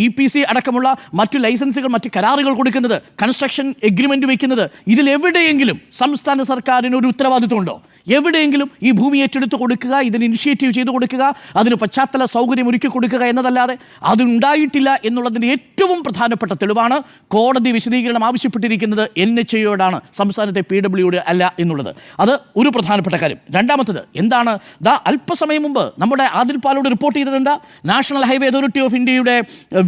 EPC അടക്കമുള്ള മറ്റു ലൈസൻസുകൾ, മറ്റ് കരാറുകൾ കൊടുക്കുന്നത്, കൺസ്ട്രക്ഷൻ എഗ്രിമെൻറ്റ് വയ്ക്കുന്നത്. ഇതിലെവിടെയെങ്കിലും സംസ്ഥാന സർക്കാരിന് ഒരു ഉത്തരവാദിത്വമുണ്ടോ? എവിടെയെങ്കിലും ഈ ഭൂമി ഏറ്റെടുത്ത് കൊടുക്കുക, ഇതിന് ഇനിഷ്യേറ്റീവ് ചെയ്ത് കൊടുക്കുക, അതിന് പശ്ചാത്തല സൗകര്യം ഒരുക്കി കൊടുക്കുക എന്നതല്ലാതെ അതുണ്ടായിട്ടില്ല എന്നുള്ളതിൻ്റെ ഏറ്റവും പ്രധാനപ്പെട്ട തെളിവാണ് കോടതി വിശദീകരണം ആവശ്യപ്പെട്ടിരിക്കുന്നത് NHAയോടാണ്, സംസ്ഥാനത്തെ PWയോട് അല്ല എന്നുള്ളത്. അത് ഒരു പ്രധാനപ്പെട്ട കാര്യം. രണ്ടാമത്തത് എന്താണ്? അല്പസമയം മുമ്പ് നമ്മുടെ ആദിൽ പാലോട് റിപ്പോർട്ട് ചെയ്തത് എന്താ? നാഷണൽ ഹൈവേ അതോറിറ്റി ഓഫ് ഇന്ത്യയുടെ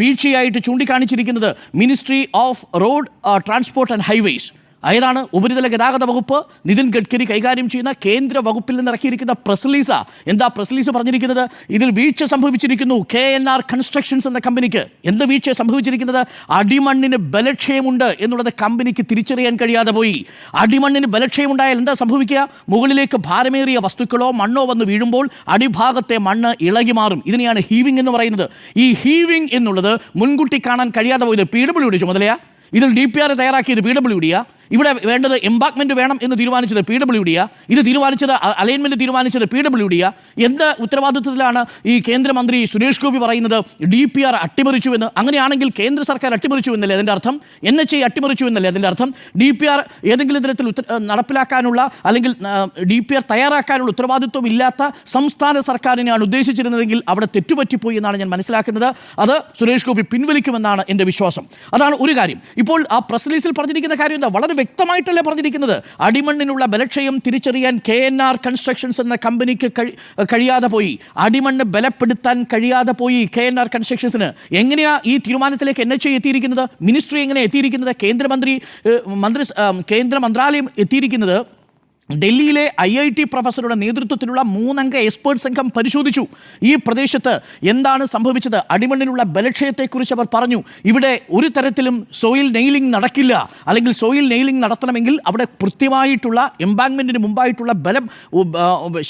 വീഴ്ചയായിട്ട് ചൂണ്ടിക്കാണിച്ചിരിക്കുന്നത് ministry of road transport and highways. ഏതാണ്? ഉപരിതല ഗതാഗത വകുപ്പ്, നിതിൻ ഗഡ്കരി കൈകാര്യം ചെയ്യുന്ന കേന്ദ്ര വകുപ്പിൽ നിന്ന് ഇറക്കിയിരിക്കുന്ന പ്രസ് റിലീസാ. എന്താ പ്രസ് റിലീസ് പറഞ്ഞിരിക്കുന്നത്? ഇതിൽ വീഴ്ച സംഭവിച്ചിരിക്കുന്നു KNR കൺസ്ട്രക്ഷൻസ് എന്ന കമ്പനിക്ക്. എന്ത് വീഴ്ച സംഭവിച്ചിരിക്കുന്നത്? അടിമണ്ണിന് ബലക്ഷയമുണ്ട് എന്നുള്ളത് കമ്പനിക്ക് തിരിച്ചറിയാൻ കഴിയാതെ പോയി. അടിമണ്ണിന് ബലക്ഷയമുണ്ടായാൽ എന്താ സംഭവിക്കുക? മുകളിലേക്ക് ഭാരമേറിയ വസ്തുക്കളോ മണ്ണോ വന്ന് വീഴുമ്പോൾ അടിഭാഗത്തെ മണ്ണ് ഇളകി മാറും. ഇതിനെയാണ് ഹീവിംഗ് എന്ന് പറയുന്നത്. ഈ ഹീവിംഗ് എന്നുള്ളത് മുൻകൂട്ടി കാണാൻ കഴിയാതെ പോയത് PWയുടെ ചുമതലയാ. ഇതിൽ DPR തയ്യാറാക്കിയത് PWഡിയാ. ഇവിടെ വേണ്ടത് എംബാക്ക്മെൻറ്റ് വേണം എന്ന് തീരുമാനിച്ചത് PWഡിയാ. ഇത് തീരുമാനിച്ചത് അലൈൻമെൻറ്റ് തീരുമാനിച്ചത് PWഡിയാ. എന്ത് ഉത്തരവാദിത്വത്തിലാണ് ഈ കേന്ദ്രമന്ത്രി സുരേഷ് ഗോപി പറയുന്നത് DPR അട്ടിമറിച്ചുവെന്ന്? അങ്ങനെയാണെങ്കിൽ കേന്ദ്ര സർക്കാർ അട്ടിമറിച്ചു എന്നല്ലേ അതിൻ്റെ അർത്ഥം? NHA അട്ടിമറിച്ചു എന്നല്ലേ അതിൻ്റെ അർത്ഥം? DPR ഏതെങ്കിലും തരത്തിൽ നടപ്പിലാക്കാനുള്ള അല്ലെങ്കിൽ DPR തയ്യാറാക്കാനുള്ള ഉത്തരവാദിത്വം ഇല്ലാത്ത സംസ്ഥാന സർക്കാരിനെയാണ് ഉദ്ദേശിച്ചിരുന്നതെങ്കിൽ അവിടെ തെറ്റുപറ്റിപ്പോയി എന്നാണ് ഞാൻ മനസ്സിലാക്കുന്നത്. അത് സുരേഷ് ഗോപി പിൻവലിക്കുമെന്നാണ് എൻ്റെ വിശ്വാസം. അതാണ് ഒരു കാര്യം. ഇപ്പോൾ ആ പ്രസ് റിലീസിൽ പറഞ്ഞിരിക്കുന്ന കാര്യം എന്താ? വളരെ വ്യക്തമായിട്ടല്ലേ പറഞ്ഞിരിക്കുന്നത്. അടിമണ്ണിനുള്ള ബലക്ഷയം തിരിച്ചറിയാൻ KNR കൺസ്ട്രക്ഷൻസ് എന്ന കമ്പനിക്ക് കഴിയാതെ പോയി. അടിമണ്ണ് ബലപ്പെടുത്താൻ കഴിയാതെ പോയി KNR കൺസ്ട്രക്ഷൻസിന്. എങ്ങനെയാ ഈ തീരുമാനത്തിലേക്ക് NHA എത്തിയിരിക്കുന്നത്? മിനിസ്ട്രി എങ്ങനെ എത്തിയിരിക്കുന്നത്? കേന്ദ്ര മന്ത്രാലയം എത്തിയിരിക്കുന്നത് ഡൽഹിയിലെ IIT പ്രൊഫസറുടെ നേതൃത്വത്തിലുള്ള 3 അംഗ എക്സ്പേർട്ട് സംഘം പരിശോധിച്ചു. ഈ പ്രദേശത്ത് എന്താണ് സംഭവിച്ചത്? അടിമണ്ണിലുള്ള ബലക്ഷയത്തെക്കുറിച്ച് അവർ പറഞ്ഞു. ഇവിടെ ഒരു തരത്തിലും സോയിൽ നെയിലിംഗ് നടക്കില്ല, അല്ലെങ്കിൽ സോയിൽ നെയിലിംഗ് നടത്തണമെങ്കിൽ അവിടെ കൃത്യമായിട്ടുള്ള എംബാങ്ക്മെന്റിന് മുമ്പായിട്ടുള്ള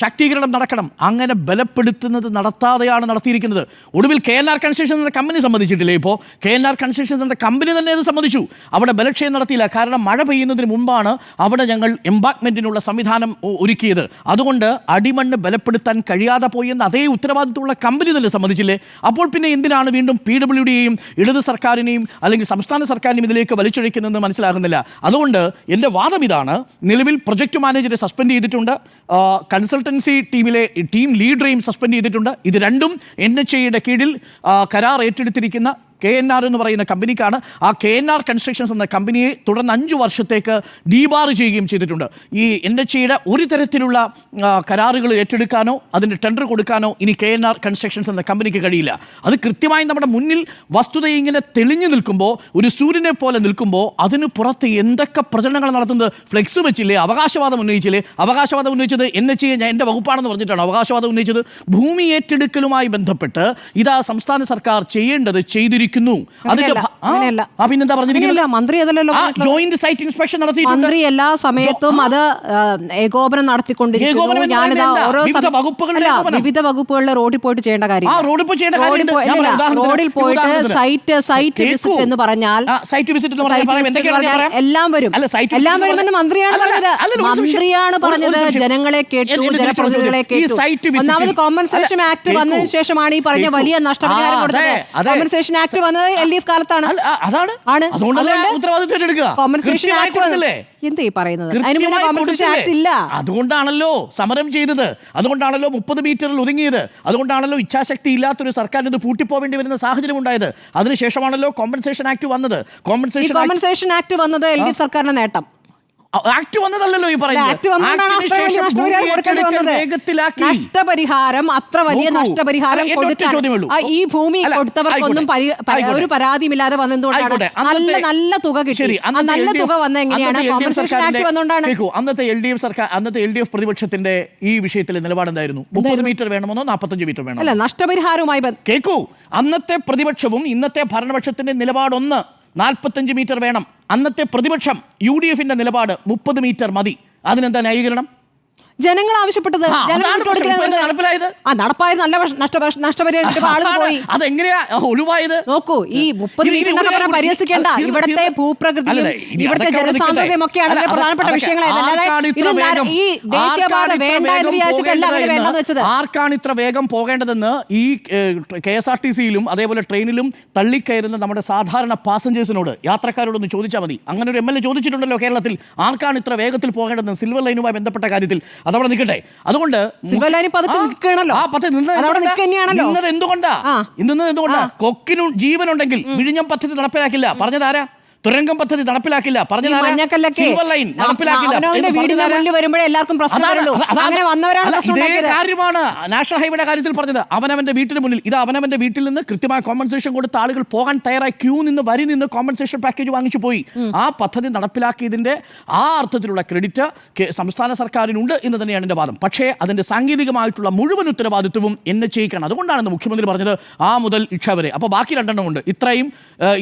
ശാക്തീകരണം നടക്കണം. അങ്ങനെ ബലപ്പെടുത്തുന്നത് നടത്താതെയാണ് നടത്തിയിരിക്കുന്നത്. ഒടുവിൽ KNR കൺസ്ട്രക്ഷൻസ് എന്ന കമ്പനി സമ്മതിച്ചിട്ടില്ലേ? ഇപ്പോൾ KNR കൺസ്ട്രക്ഷൻസ് എന്ന കമ്പനി തന്നെ അത് സമ്മതിച്ചു. അവിടെ ബലക്ഷയം നടത്തിയില്ല. കാരണം മഴ പെയ്യുന്നതിന് മുമ്പാണ് അവിടെ ഞങ്ങൾ എംബാങ്ക്മെന്റിനുള്ള സംവിധാനം ഒരുക്കിയത്. അതുകൊണ്ട് അടിമണ്ണ് ബലപ്പെടുത്താൻ കഴിയാതെ പോയി എന്ന് അതേ ഉത്തരവാദിത്തമുള്ള കമ്പനി തന്നെ സമ്മതിച്ചില്ലേ? അപ്പോൾ പിന്നെ എന്തിനാണ് വീണ്ടും PWDയെയും ഇടത് സർക്കാരിനെയും അല്ലെങ്കിൽ സംസ്ഥാന സർക്കാരിനെയും ഇതിലേക്ക് വലിച്ചൊഴിക്കുന്നതെന്ന് മനസ്സിലാകുന്നില്ല. അതുകൊണ്ട് എൻ്റെ വാദം ഇതാണ്. നിലവിൽ പ്രൊജക്ട് മാനേജറെ സസ്പെൻഡ് ചെയ്തിട്ടുണ്ട്, കൺസൾട്ടൻസി ടീം ലീഡറെയും സസ്പെൻഡ് ചെയ്തിട്ടുണ്ട്. ഇത് രണ്ടും NHAയുടെ കീഴിൽ കരാർ ഏറ്റെടുത്തിരിക്കുന്ന KNR എന്ന് പറയുന്ന കമ്പനിക്കാണ്. ആ KNR കൺസ്ട്രക്ഷൻസ് എന്ന കമ്പനിയെ തുടർന്ന് 5 വർഷത്തേക്ക് ഡീബാർ ചെയ്യുകയും ചെയ്തിട്ടുണ്ട്. ഈ NHAയുടെ ഒരു തരത്തിലുള്ള കരാറുകൾ ഏറ്റെടുക്കാനോ അതിൻ്റെ ടെൻഡർ കൊടുക്കാനോ ഇനി KNR കൺസ്ട്രക്ഷൻസ് എന്ന കമ്പനിക്ക് കഴിയില്ല. അത് കൃത്യമായി നമ്മുടെ മുന്നിൽ വസ്തുത ഇങ്ങനെ തെളിഞ്ഞു നിൽക്കുമ്പോൾ, ഒരു സൂര്യനെ പോലെ നിൽക്കുമ്പോൾ, അതിന് പുറത്ത് എന്തൊക്കെ പ്രചരണങ്ങൾ നടത്തുന്നത്? ഫ്ലെക്സ് വെച്ചില്ലേ? അവകാശവാദം ഉന്നയിച്ചില്ലേ? അവകാശവാദം ഉന്നയിച്ചത് NHA എൻ്റെ വകുപ്പാണെന്ന് പറഞ്ഞിട്ടാണ് അവകാശവാദം ഉന്നയിച്ചത്. ഭൂമി ഏറ്റെടുക്കലുമായി ബന്ധപ്പെട്ട് ഇതാ സംസ്ഥാന സർക്കാർ ചെയ്യേണ്ടത് ചെയ്തിരിക്കുന്നു. പിന്നെന്താ പറഞ്ഞിരിക്കുന്നത്? മന്ത്രി ജോയിന്റ് സൈറ്റ് ഇൻസ്പെക്ഷൻ നടത്തിയിട്ടുണ്ട്. മന്ത്രി എല്ലാ സമയത്തും അത് ഏകോപനം നടത്തിക്കൊണ്ടിരിക്കുന്നു. വിവിധ വകുപ്പുകളിലെ റോഡിൽ പോയിട്ട് ചെയ്യേണ്ട കാര്യം, റോഡിൽ പോയിട്ട് സൈറ്റ് വിസിറ്റ് എന്ന് പറഞ്ഞാൽ എല്ലാം വരുമെന്ന് മന്ത്രിയാണ് പറഞ്ഞത്. ജനങ്ങളെ കേട്ടു, ജനപ്രതിനിധികളെ കേട്ടു. ഒന്നാമത് കോമ്പൻസേഷൻ ആക്ട് വന്നതിന് ശേഷമാണ് ഈ പറഞ്ഞ വലിയ നഷ്ടപരിഹാരം കൊടുത്തത്. കോമ്പൻസേഷൻ ആക്ട് വന്നത് LDF കാലത്താണ്. കോമ്പൻസേഷൻ ആക്ട് എന്താ ഈ പറയുന്നത്? കോമ്പൻസേഷൻ ആക്ട് ഇല്ല. അതുകൊണ്ടാണല്ലോ സമരം ചെയ്തത്, അതുകൊണ്ടാണല്ലോ 30 മീറ്ററിൽ ഒതുങ്ങിയത്, അതുകൊണ്ടാണല്ലോ ഇച്ഛാശക്തി ഇല്ലാത്തൊരു സർക്കാരിന് ഇത് പൂട്ടിപ്പോവേണ്ടി വരുന്ന സാഹചര്യം ഉണ്ടായത്. അതിനുശേഷമാണല്ലോ കോമ്പൻസേഷൻ ആക്ട് വന്നത്. കോമ്പൻസേഷൻ ആക്ട് വന്നത് LDF സർക്കാരിന്റെ നേട്ടം. ആക്ട് വന്നതല്ലോ ഈ പറയുന്നത്. നഷ്ടപരിഹാരം, അത്ര വലിയ നഷ്ടപരിഹാരം കൊടുക്കാൻ ഈ ഭൂമി കൊടുത്തവർക്കൊന്നും ഒരു പരാതിയുമില്ലാതെ വന്നതുകൊണ്ടാണ് നല്ല തുക കിട്ടി. നല്ല തുക വന്ന എങ്ങനെയാണ്? കോമ്പൻസേഷൻ ആക്ട് വന്നുകൊണ്ടാണ്. അന്നത്തെ LDF പ്രതിപക്ഷത്തിന്റെ ഈ വിഷയത്തിലെ നിലപാടെന്തായിരുന്നു? 30 മീറ്റർ വേണമെന്നോ 45 മീറ്റർ വേണോ? അല്ല, നഷ്ടപരിഹാരവുമായി കേൾക്കൂ. അന്നത്തെ പ്രതിപക്ഷവും ഇന്നത്തെ ഭരണപക്ഷത്തിന്റെ നിലപാടൊന്ന്, 45 മീറ്റർ വേണം. അന്നത്തെ പ്രതിപക്ഷം UDFന്റെ നിലപാട് 30 മീറ്റർ മതി. അതിനെന്താ ന്യായീകരണം? ജനങ്ങൾ ആവശ്യപ്പെട്ടത് നടപ്പായത് നല്ല നഷ്ടപരിഹാരം പോയി. അതെങ്ങനെയാ ഒഴിവായത്? നോക്കൂ, ഈ 30 മീറ്റർ പരിഹസിക്കേണ്ട. ഇവിടുത്തെ ഭൂപ്രകൃതിയും ഇവിടുത്തെ ജനസാന്ദ്രതയും ഒക്കെയാണ് പ്രധാനപ്പെട്ട വിഷയങ്ങൾ. ഈ ദേശീയപാത വേണ്ട എന്ന് വിചാരിച്ചിട്ടല്ല അങ്ങനെ വേണ്ടെന്ന് വെച്ചത്. ആർക്കാണ് ഇത്ര വേഗം പോകേണ്ടതെന്ന് ഈ KSRTCയിലും അതേപോലെ ട്രെയിനിലും തള്ളിക്കയറുന്ന നമ്മുടെ സാധാരണ പാസഞ്ചേഴ്സിനോട്, യാത്രക്കാരോടൊന്ന് ചോദിച്ചാൽ മതി. അങ്ങനെ ഒരു MLA ചോദിച്ചിട്ടുണ്ടല്ലോ കേരളത്തിൽ, ആർക്കാണ് ഇത്ര വേഗത്തിൽ പോകേണ്ടതെന്ന് സിൽവർ ലൈനുമായി ബന്ധപ്പെട്ട കാര്യത്തിൽ. അതവിടെ നിൽക്കട്ടെ. അതുകൊണ്ട് എന്തുകൊണ്ടാ? കൊക്കിനും ജീവനുണ്ടെങ്കിൽ വിഴിഞ്ഞം പദ്ധതി നടപ്പിലാക്കില്ല. പറഞ്ഞതാരാ? തുരങ്കം പദ്ധതി നടപ്പിലാക്കില്ല. കാര്യമാണ് നാഷണൽ ഹൈവേയുടെ കാര്യത്തിൽ പറഞ്ഞത്. അവനവന്റെ വീട്ടിന് മുന്നിൽ ഇത് അവനവന്റെ വീട്ടിൽ നിന്ന് കൃത്യമായ കോമ്പൻസേഷൻ കൊടുത്ത ആളുകൾ പോകാൻ തയ്യാറായി ക്യൂ നിന്ന് വരി നിന്ന് കോമ്പൻസേഷൻ പാക്കേജ് വാങ്ങിച്ചു പോയി. ആ പദ്ധതി നടപ്പിലാക്കിയതിന്റെ ആ അർത്ഥത്തിലുള്ള ക്രെഡിറ്റ് സംസ്ഥാന സർക്കാരിനുണ്ട് എന്ന് തന്നെയാണ് എൻ്റെ വാദം. പക്ഷേ അതിന്റെ സാങ്കേതികമായിട്ടുള്ള മുഴുവൻ ഉത്തരവാദിത്വവും NHAയ്ക്കാണ്. അതുകൊണ്ടാണ് മുഖ്യമന്ത്രി പറഞ്ഞത് ആ മുതൽ ഇക്ഷ വരെ. അപ്പോൾ ബാക്കി 2 ഉണ്ട്, ഇത്രയും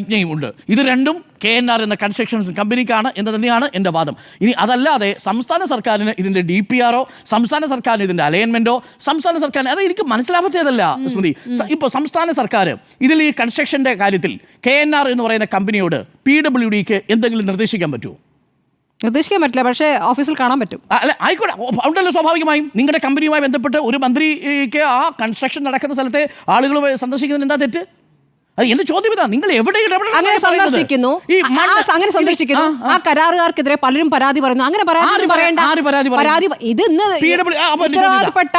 ഇജ്ഞയും ഉണ്ട്. ഇത് രണ്ടും KNR എന്ന കൺസ്ട്രക്ഷൻസ് കമ്പനിക്കാണ് എന്ന് തന്നെയാണ് എൻ്റെ വാദം. ഇനി അതല്ലാതെ സംസ്ഥാന സർക്കാരിന് ഇതിൻ്റെ DPRO, സംസ്ഥാന സർക്കാരിന് ഇതിൻ്റെ അലൈൻമെൻറ്റോ, സംസ്ഥാന സർക്കാരിന് അത് എനിക്ക് മനസ്സിലാവാത്തതല്ല സ്മൃതി. ഇപ്പോൾ സംസ്ഥാന സർക്കാർ ഇതിൽ ഈ കൺസ്ട്രക്ഷൻ്റെ കാര്യത്തിൽ KNR എന്ന് പറയുന്ന കമ്പനിയോട് PWDക്ക് എന്തെങ്കിലും നിർദ്ദേശിക്കാൻ പറ്റുമോ? നിർദ്ദേശിക്കാൻ പറ്റില്ല, പക്ഷേ ഓഫീസിൽ കാണാൻ പറ്റും. അല്ല, ആയിക്കോട്ടെ, ഉണ്ടല്ലോ. സ്വാഭാവികമായും നിങ്ങളുടെ കമ്പനിയുമായി ബന്ധപ്പെട്ട് ഒരു മന്ത്രിക്ക് ആ കൺസ്ട്രക്ഷൻ നടക്കുന്ന സ്ഥലത്തെ ആളുകൾ സന്ദർശിക്കുന്നതിന് എന്താ തെറ്റ്? അത് എന്റെ ചോദ്യം ഇതാ, നിങ്ങൾ എവിടെ ഇടപെടണം അങ്ങനെ സന്ദർശിക്കുന്നു, അങ്ങനെ സന്ദർശിക്കുന്നു, ആ കരാറുകാർക്കെതിരെ പലരും പരാതി പറയുന്നു. അങ്ങനെ പരാതി ഇത് ഇന്ന് ഉത്തരവാദപ്പെട്ട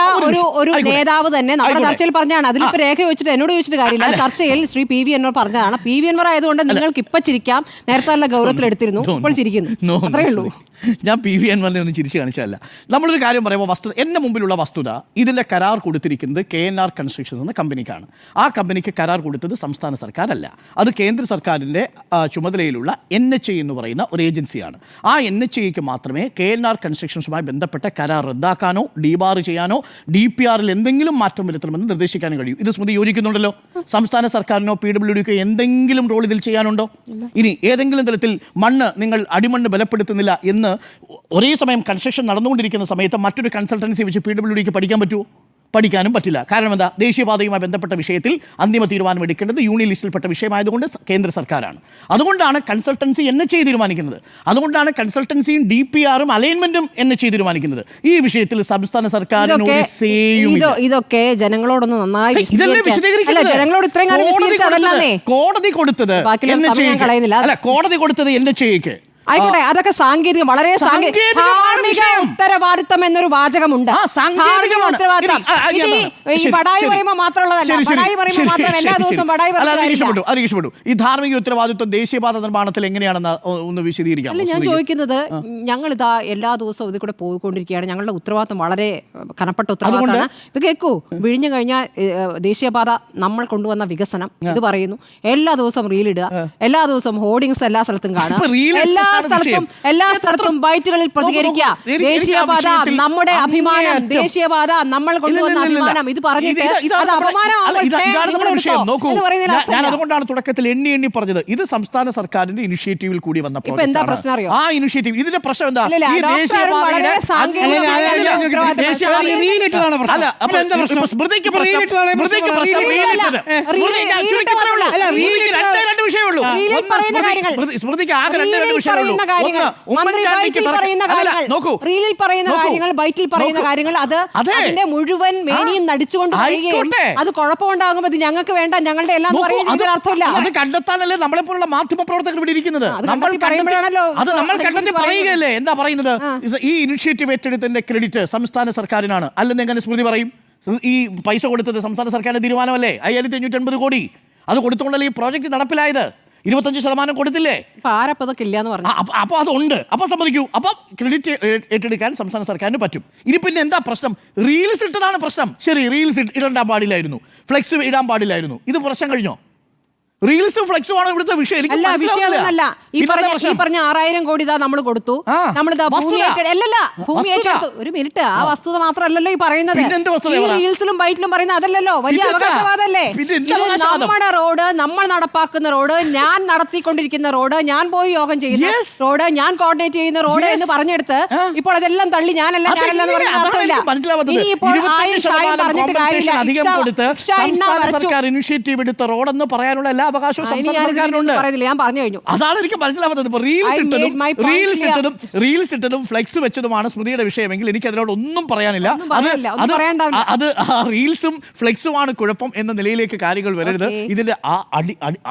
ഒരു നേതാവ് തന്നെ നമ്മുടെ ചർച്ചയിൽ പറഞ്ഞാണ്. അതിലിപ്പോ രേഖ വെച്ചിട്ട് എന്നോട് ചോദിച്ചിട്ട് കാര്യമില്ല. ചർച്ചയിൽ ശ്രീ PV അൻവർ പറഞ്ഞതാണ്. PV അൻവർ ആയതുകൊണ്ട് നിങ്ങൾക്ക് ഇപ്പൊ ചിരിക്കാം, നേരത്തെ നല്ല ഗൗരവത്തിൽ എടുത്തിരുന്നു, ഇപ്പോൾ ചിരിക്കുന്നു, അത്രേ ഉള്ളൂ. ഞാൻ PV അൻവറിനെ ഒന്നും ചിരിച്ചു കാണിച്ചതല്ല. നമ്മളൊരു കാര്യം പറയുമ്പോൾ വസ്തുത, എൻ്റെ മുമ്പിലുള്ള വസ്തുത, ഇതിൻ്റെ കരാർ കൊടുത്തിരിക്കുന്നത് KNR കൺസ്ട്രക്ഷൻസ് എന്ന കമ്പനിക്കാണ്. ആ കമ്പനിക്ക് കരാർ കൊടുത്തത് സംസ്ഥാന സർക്കാരല്ല, അത് കേന്ദ്ര സർക്കാരിൻ്റെ ചുമതലയിലുള്ള NHAI എന്ന് പറയുന്ന ഒരു ഏജൻസിയാണ്. ആ NHAIക്ക് മാത്രമേ KNR കൺസ്ട്രക്ഷൻസുമായി ബന്ധപ്പെട്ട കരാർ റദ്ദാക്കാനോ ഡീബാർ ചെയ്യാനോ DPRൽ എന്തെങ്കിലും മാറ്റം വരുത്തണമെന്ന് നിർദ്ദേശിക്കാനും കഴിയും. ഇത് സ്മൃതി യോജിക്കുന്നുണ്ടല്ലോ. സംസ്ഥാന സർക്കാരിനോ PWDക്കോ എന്തെങ്കിലും റോൾ ഇതിൽ ചെയ്യാനുണ്ടോ? ഇനി ഏതെങ്കിലും തരത്തിൽ മണ്ണ് നിങ്ങൾ അടിമണ്ണ് ബലപ്പെടുത്തുന്നില്ല എന്ന് ഒരേ സമയം കൺസ്ട്രക്ഷൻ നടന്നുകൊണ്ടിരിക്കുന്ന സമയത്ത് മറ്റൊരു കൺസൾട്ടൻസി വെച്ച് PWDക്ക് പഠിക്കാൻ പറ്റുമോ? പഠിക്കാനും പറ്റില്ല. കാരണം എന്താ? ദേശീയപാതയുമായി ബന്ധപ്പെട്ട വിഷയത്തിൽ അന്തിമ തീരുമാനം എടുക്കേണ്ടത് യൂണിയൻ ലിസ്റ്റിൽപ്പെട്ട വിഷയമായതുകൊണ്ട് കേന്ദ്ര സർക്കാരാണ്. അതുകൊണ്ടാണ് കൺസൾട്ടൻസി NHAI തീരുമാനിക്കുന്നത്. അതുകൊണ്ടാണ് കൺസൾട്ടൻസിയും DPRും അലൈൻമെന്റും NHAI തീരുമാനിക്കുന്നത്. ഈ വിഷയത്തിൽ സംസ്ഥാന സർക്കാരിന് ഒരു സേയും ഇല്ല. ഇതൊക്കെ ജനങ്ങളോടൊന്ന് നന്നായി ജനങ്ങളോട് കോടതി കൊടുത്തത് കോടതി കൊടുത്തത് NHAIക്ക്. ആയിക്കോട്ടെ, അതൊക്കെ സാങ്കേതികം, വളരെ ധാർമ്മിക ഉത്തരവാദിത്തം എന്നൊരു വാചകമുണ്ട്. ഉത്തരവാദിത്തം ഈ ബടായി പറയുമ്പോൾ മാത്രമുള്ളതല്ല. ബടായി പറയുമ്പോൾ മാത്രം എല്ലാ ദിവസവും ബടായി പറയുന്നത്. ഈ ധാർമ്മിക ഉത്തരവാദിത്വം ദേശീയപാത നിർമ്മാണത്തിൽ എങ്ങനെയാണെന്ന് ഒന്ന് വിശദീകരിക്കാം. അല്ല, ഞാൻ ചോദിക്കുന്നത്, ഞങ്ങളിതാ എല്ലാ ദിവസവും ഇതിൽ കൂടെ പോയിക്കൊണ്ടിരിക്കുകയാണ്. ഞങ്ങളുടെ ഉത്തരവാദിത്തം വളരെ കനപ്പെട്ട ഉത്തരവാദിത്തമാണ്. ഇത് കേൾക്കൂ, വിഴിഞ്ഞു കഴിഞ്ഞാൽ ദേശീയപാത നമ്മൾ കൊണ്ടുവന്ന വികസനം ഇത് പറയുന്നു. എല്ലാ ദിവസവും റീലിടുക, എല്ലാ ദിവസവും ഹോർഡിങ്സ് എല്ലാ സ്ഥലത്തും കാണുക, എല്ലാ സ്ഥലത്തും ബൈറ്റുകളിൽ പ്രതികരിക്കുക. ദേശീയപാത നമ്മുടെ അഭിമാനം, ദേശീയപാത നമ്മൾ കൊണ്ടുവന്ന അഭിമാനം, ഇത് പറഞ്ഞിട്ട് അത് ഞാൻ അതുകൊണ്ടാണ് തുടക്കത്തിൽ എണ്ണി പറഞ്ഞത്. ഇത് സംസ്ഥാന സർക്കാരിന്റെ ഇനിഷ്യേറ്റീവിൽ കൂടി വന്നപ്പോൾ എന്താ പ്രശ്നം അറിയോ? ആ ഇനിഷ്യേറ്റീവ്, ഇതിന്റെ പ്രശ്നം എന്താ? സ്മൃതിക്ക് ആകെ രണ്ട് വിഷയമുള്ളൂ. അതിന്റെ മുഴുവൻ മേനിയും നടിച്ചുകൊണ്ട് അത് കുഴപ്പമുണ്ടാകുമ്പോൾ ഇത് ഞങ്ങൾക്ക് വേണ്ട, ഞങ്ങളുടെ എല്ലാം അർത്ഥമില്ല. അത് കണ്ടെത്താനല്ലേ നമ്മളെപ്പോലുള്ള മാധ്യമ പ്രവർത്തകർ ഇവിടെ ഇരിക്കുന്നത്. അത് നമ്മൾ കണ്ടെത്തി പറയുകയല്ലേ. എന്താ പറയുന്നത്? ഈ ഇനിഷ്യേറ്റീവ് ഏറ്റെടുത്തതിന്റെ ക്രെഡിറ്റ് സംസ്ഥാന സർക്കാരിനാണ് അല്ലെന്ന് എങ്ങനെ സ്മൃതി പറയും? ഈ പൈസ കൊടുത്തത് സംസ്ഥാന സർക്കാരിന്റെ തീരുമാനമല്ലേ? 5580 കോടി അത് കൊടുത്തുകൊണ്ടല്ലേ ഈ പ്രോജക്റ്റ് നടപ്പിലായത്. 25% കൊടുത്തില്ലേ? അപ്പൊ അതുണ്ട്. അപ്പൊ സമ്മതിക്കൂ. അപ്പൊ ക്രെഡിറ്റ് ഏറ്റെടുക്കാൻ സംസ്ഥാന സർക്കാരിന് പറ്റും. ഇനി പിന്നെ എന്താ പ്രശ്നം? റീൽസ് ഇട്ടതാണ് പ്രശ്നം. ശരി, റീൽസ് ഇടാൻ പാടില്ലായിരുന്നു, ഫ്ലെക്സ് ഇടാൻ പാടില്ലായിരുന്നു. ഇത് പ്രശ്നം കഴിഞ്ഞോ? റീൽസും ഫ്ലെക്സും ആണോ ഇവിടുത്തെ വിഷയം? ഈ പറഞ്ഞ 6000 കോടി നമ്മൾ കൊടുത്തു. ഭൂമി ഏറ്റെടുത്തു. ഒരു മിനിറ്റ്, ആ വസ്തുത മാത്രമല്ലല്ലോ ഈ പറയുന്നത്. റീൽസിലും ബൈറ്റിലും പറയുന്നത് അതല്ലല്ലോ, വലിയ അവകാശവാദമല്ലേ? നമ്മുടെ റോഡ്, നമ്മൾ നടപ്പാക്കുന്ന റോഡ്, ഞാൻ നടത്തിക്കൊണ്ടിരിക്കുന്ന റോഡ്, ഞാൻ പോയി യോഗം ചെയ്യുന്ന റോഡ്, ഞാൻ കോർഡിനേറ്റ് ചെയ്യുന്ന റോഡ് എന്ന് പറഞ്ഞെടുത്ത് ഇപ്പോൾ അതെല്ലാം തള്ളി ഞാനല്ല എന്ന് പറയുന്ന അർത്ഥമില്ല. ഇനിയിപ്പോൾ പറഞ്ഞിട്ട് കാര്യമില്ല. ഇനിഷ്യേറ്റീവ് എടുത്ത റോഡെന്ന് പറയാനുള്ള എല്ലാ അവകാശവും ഞാൻ പറഞ്ഞു കഴിഞ്ഞു. അതാണ് എനിക്ക് മനസ്സിലാവാത്തത്. റീൽസ് ഇട്ടതും ഫ്ലെക്സ് വെച്ചതുമാണ് സ്മൃതിയുടെ വിഷയമെങ്കിൽ എനിക്ക് അതിനോട് ഒന്നും പറയാനില്ല. അത് റീൽസും ഫ്ലെക്സുമാണ് കുഴപ്പം എന്ന നിലയിലേക്ക് കാര്യങ്ങൾ വരരുത്. ഇതിന്റെ